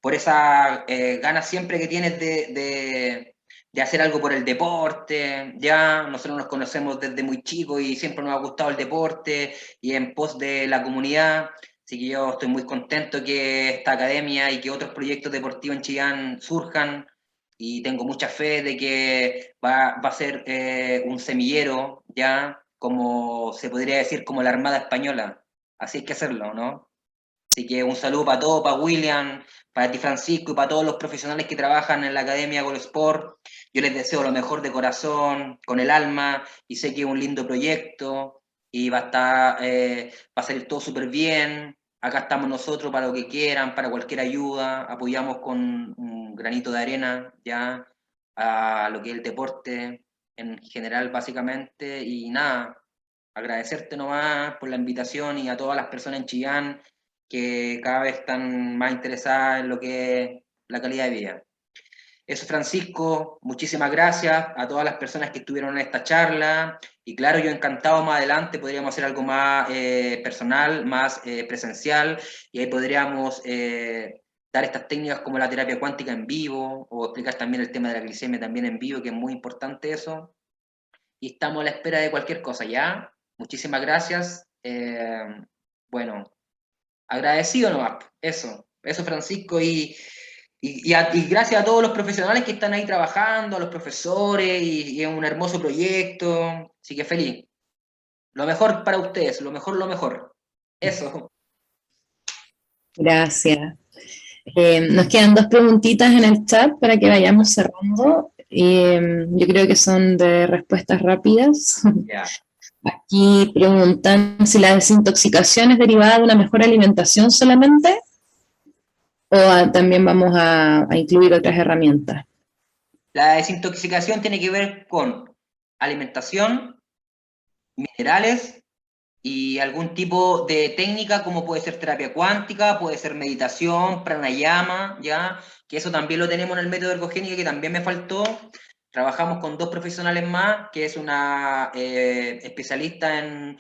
por esa ganas siempre que tienes de hacer algo por el deporte. Ya nosotros nos conocemos desde muy chicos y siempre nos ha gustado el deporte y en pos de la comunidad. Así que yo estoy muy contento que esta academia y que otros proyectos deportivos en Chillán surjan, y tengo mucha fe de que va a ser un semillero, ya, como se podría decir, como la Armada Española. Así hay que hacerlo, ¿no? Así que un saludo para todos, para William, para ti, Francisco, y para todos los profesionales que trabajan en la Academia Goal Sport. Yo les deseo lo mejor de corazón, con el alma, y sé que es un lindo proyecto y va a salir todo súper bien. Acá estamos nosotros para lo que quieran, para cualquier ayuda. Apoyamos con un granito de arena ya a lo que es el deporte en general, básicamente. Y nada, agradecerte nomás por la invitación, y a todas las personas en Chillán que cada vez están más interesadas en lo que es la calidad de vida. Eso, Francisco, muchísimas gracias a todas las personas que estuvieron en esta charla, y claro, yo encantado, más adelante podríamos hacer algo más personal, más presencial, y ahí podríamos dar estas técnicas como la terapia cuántica en vivo, o explicar también el tema de la glicemia también en vivo, que es muy importante eso, y estamos a la espera de cualquier cosa, ¿ya? Muchísimas gracias. Bueno, agradecido nomás, eso, Francisco, y gracias a todos los profesionales que están ahí trabajando, a los profesores, y es un hermoso proyecto, así que feliz. Lo mejor para ustedes, lo mejor. Eso. Gracias. Nos quedan 2 preguntitas en el chat para que vayamos cerrando. Yo creo que son de respuestas rápidas. Yeah. Aquí preguntan si la desintoxicación es derivada de una mejor alimentación solamente, o también vamos a incluir otras herramientas. La desintoxicación tiene que ver con alimentación, minerales y algún tipo de técnica, como puede ser terapia cuántica, puede ser meditación, pranayama, ¿ya? Que eso también lo tenemos en el método ergogénico, que también me faltó. Trabajamos con 2 profesionales más, que es una especialista en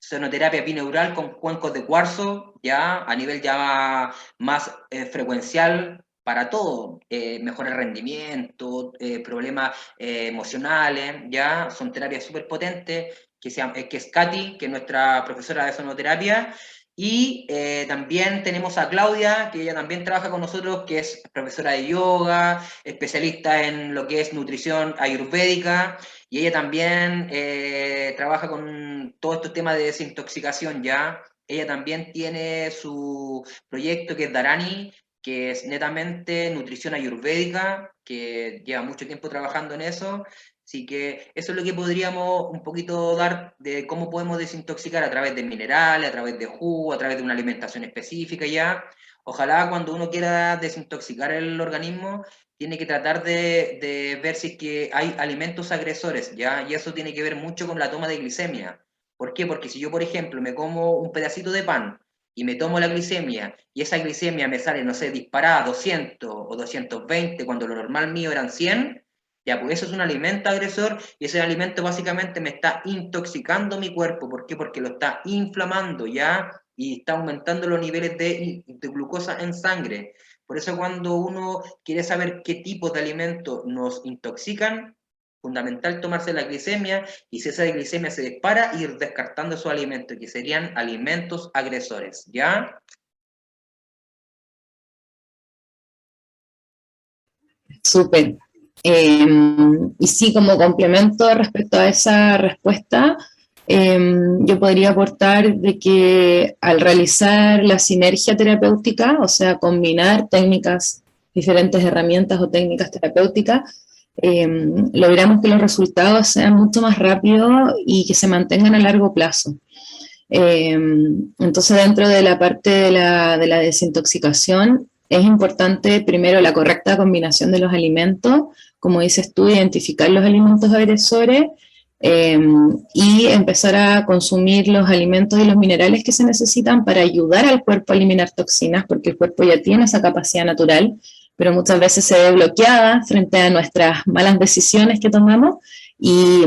sonoterapia bineural con cuencos de cuarzo, ya a nivel ya más frecuencial para todo, mejora el rendimiento, problemas emocionales, ya son terapias súper potentes, que es Katy, que es nuestra profesora de sonoterapia, y también tenemos a Claudia, que ella también trabaja con nosotros, que es profesora de yoga, especialista en lo que es nutrición ayurvédica, y ella también trabaja con todos estos temas de desintoxicación ya. Ella también tiene su proyecto que es Dharani, que es netamente nutrición ayurvédica, que lleva mucho tiempo trabajando en eso. Así que eso es lo que podríamos un poquito dar de cómo podemos desintoxicar a través de minerales, a través de jugo, a través de una alimentación específica ya. Ojalá cuando uno quiera desintoxicar el organismo, tiene que tratar de ver si es que hay alimentos agresores, ¿ya? Y eso tiene que ver mucho con la toma de glicemia. ¿Por qué? Porque si yo, por ejemplo, me como un pedacito de pan y me tomo la glicemia y esa glicemia me sale, no sé, disparada a 200 o 220 cuando lo normal mío eran 100, ya, pues eso es un alimento agresor y ese alimento básicamente me está intoxicando mi cuerpo. ¿Por qué? Porque lo está inflamando, ¿ya? Y está aumentando los niveles de glucosa en sangre. Por eso cuando uno quiere saber qué tipos de alimentos nos intoxican, fundamental tomarse la glicemia y si esa glicemia se dispara, ir descartando esos alimentos, que serían alimentos agresores, ¿ya? Súper. Y sí, como complemento respecto a esa respuesta, yo podría aportar de que al realizar la sinergia terapéutica, o sea, combinar técnicas, diferentes herramientas o técnicas terapéuticas, logramos que los resultados sean mucho más rápidos y que se mantengan a largo plazo. Entonces, dentro de la parte de la desintoxicación, es importante primero la correcta combinación de los alimentos, como dices tú, identificar los alimentos agresores y empezar a consumir los alimentos y los minerales que se necesitan para ayudar al cuerpo a eliminar toxinas, porque el cuerpo ya tiene esa capacidad natural, pero muchas veces se ve bloqueada frente a nuestras malas decisiones que tomamos. Y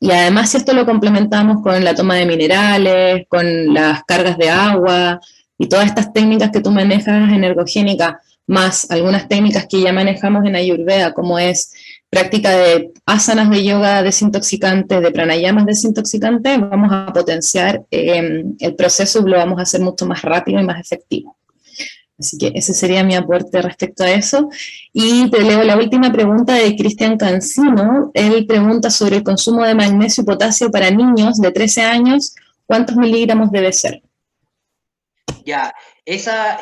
además si esto lo complementamos con la toma de minerales, con las cargas de agua y todas estas técnicas que tú manejas energogénicas, más algunas técnicas que ya manejamos en Ayurveda, como es práctica de asanas de yoga desintoxicantes, de pranayamas desintoxicantes, vamos a potenciar el proceso y lo vamos a hacer mucho más rápido y más efectivo. Así que ese sería mi aporte respecto a eso. Y te leo la última pregunta de Cristian Cancino. Él pregunta sobre el consumo de magnesio y potasio para niños de 13 años. ¿Cuántos miligramos debe ser? Ya, esa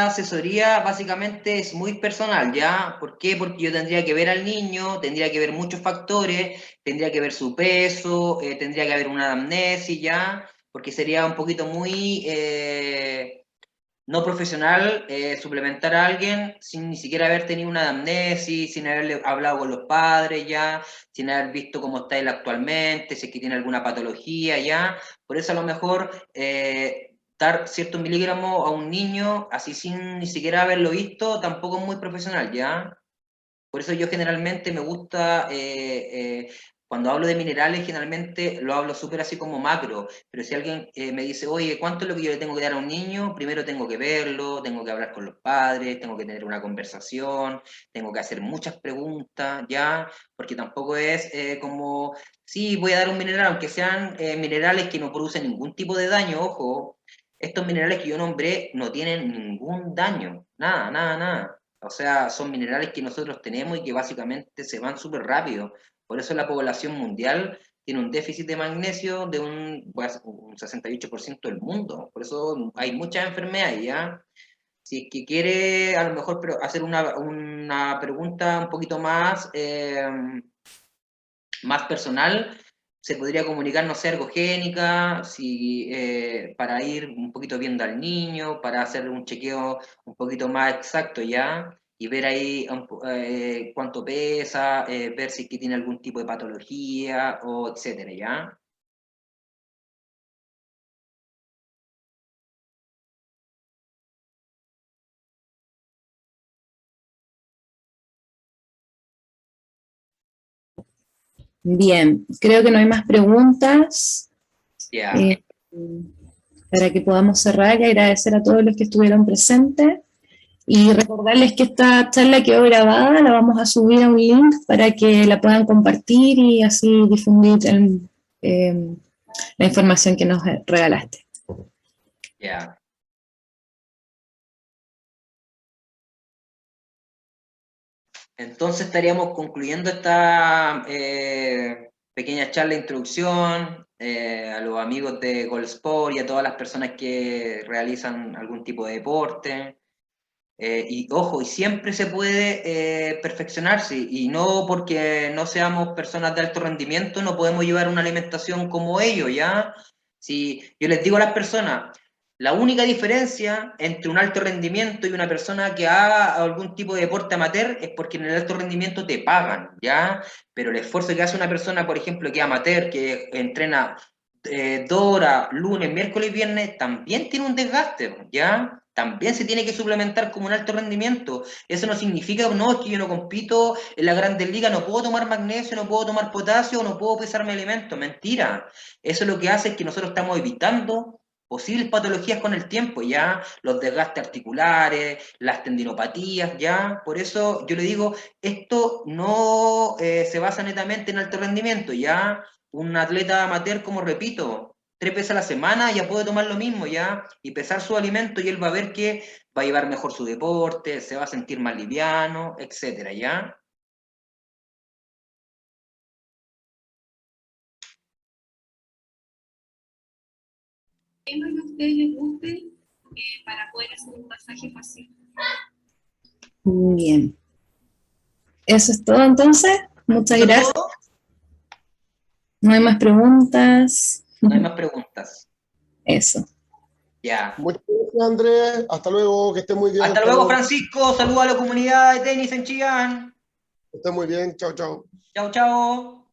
asesoría básicamente es muy personal, ¿ya? ¿Por qué? Porque yo tendría que ver al niño, tendría que ver muchos factores, tendría que ver su peso, tendría que haber una anamnesis, ¿ya? Porque sería un poquito muy no profesional suplementar a alguien sin ni siquiera haber tenido una anamnesis, sin haberle hablado con los padres, ¿ya? Sin haber visto cómo está él actualmente, si es que tiene alguna patología, ¿ya? Por eso a lo mejor dar ciertos miligramos a un niño, así sin ni siquiera haberlo visto, tampoco es muy profesional, ¿ya? Por eso yo generalmente me gusta, cuando hablo de minerales, generalmente lo hablo súper así como macro, pero si alguien me dice, oye, ¿cuánto es lo que yo le tengo que dar a un niño? Primero tengo que verlo, tengo que hablar con los padres, tengo que tener una conversación, tengo que hacer muchas preguntas, ¿ya? Porque tampoco es como, sí, voy a dar un mineral, aunque sean minerales que no producen ningún tipo de daño, ojo, estos minerales que yo nombré no tienen ningún daño, nada, nada, nada. O sea, son minerales que nosotros tenemos y que básicamente se van súper rápido. Por eso la población mundial tiene un déficit de magnesio de un 68% del mundo. Por eso hay muchas enfermedades, ¿ya? Si es que quiere a lo mejor hacer una pregunta un poquito más, más personal, se podría comunicar, no sé, ergogénica, si, para ir un poquito viendo al niño, para hacer un chequeo un poquito más exacto ya, y ver ahí cuánto pesa, ver si es que tiene algún tipo de patología, o etcétera, ¿ya? Bien, creo que no hay más preguntas. Ya. Para que podamos cerrar y agradecer a todos los que estuvieron presentes. Y recordarles que esta charla quedó grabada, la vamos a subir a un link para que la puedan compartir y así difundir la información que nos regalaste. Ya. Entonces estaríamos concluyendo esta pequeña charla de introducción a los amigos de Goldsport y a todas las personas que realizan algún tipo de deporte. Y ojo, y siempre se puede perfeccionarse, y no porque no seamos personas de alto rendimiento no podemos llevar una alimentación como ellos, ¿ya? Si yo les digo a las personas, la única diferencia entre un alto rendimiento y una persona que haga algún tipo de deporte amateur es porque en el alto rendimiento te pagan, ¿ya? Pero el esfuerzo que hace una persona, por ejemplo, que es amateur, que entrena 2 horas, lunes, miércoles y viernes, también tiene un desgaste, ¿ya? También se tiene que suplementar como un alto rendimiento. Eso no significa, no, es que yo no compito en la Grandes Ligas, no puedo tomar magnesio, no puedo tomar potasio, no puedo pesar mi alimento. Mentira. Eso lo que hace es que nosotros estamos evitando posibles patologías con el tiempo, ¿ya? Los desgastes articulares, las tendinopatías, ¿ya? Por eso yo le digo, esto no se basa netamente en alto rendimiento, ¿ya? Un atleta amateur, como repito, 3 veces a la semana ya puede tomar lo mismo, ¿ya? Y pesar su alimento y él va a ver que va a llevar mejor su deporte, se va a sentir más liviano, etcétera, ¿ya? ¿Qué más a ustedes les guste para poder hacer un masaje facial? Bien. Eso es todo entonces. Muchas ¿Eso es gracias. todo? No hay más preguntas. No hay más preguntas. Eso. Ya. Muchas gracias, Andrés. Hasta luego, que estés muy bien. Hasta luego, Francisco. Saludos a la comunidad de tenis en Chillán. Que estés muy bien. Chao, chao. Chao, chao.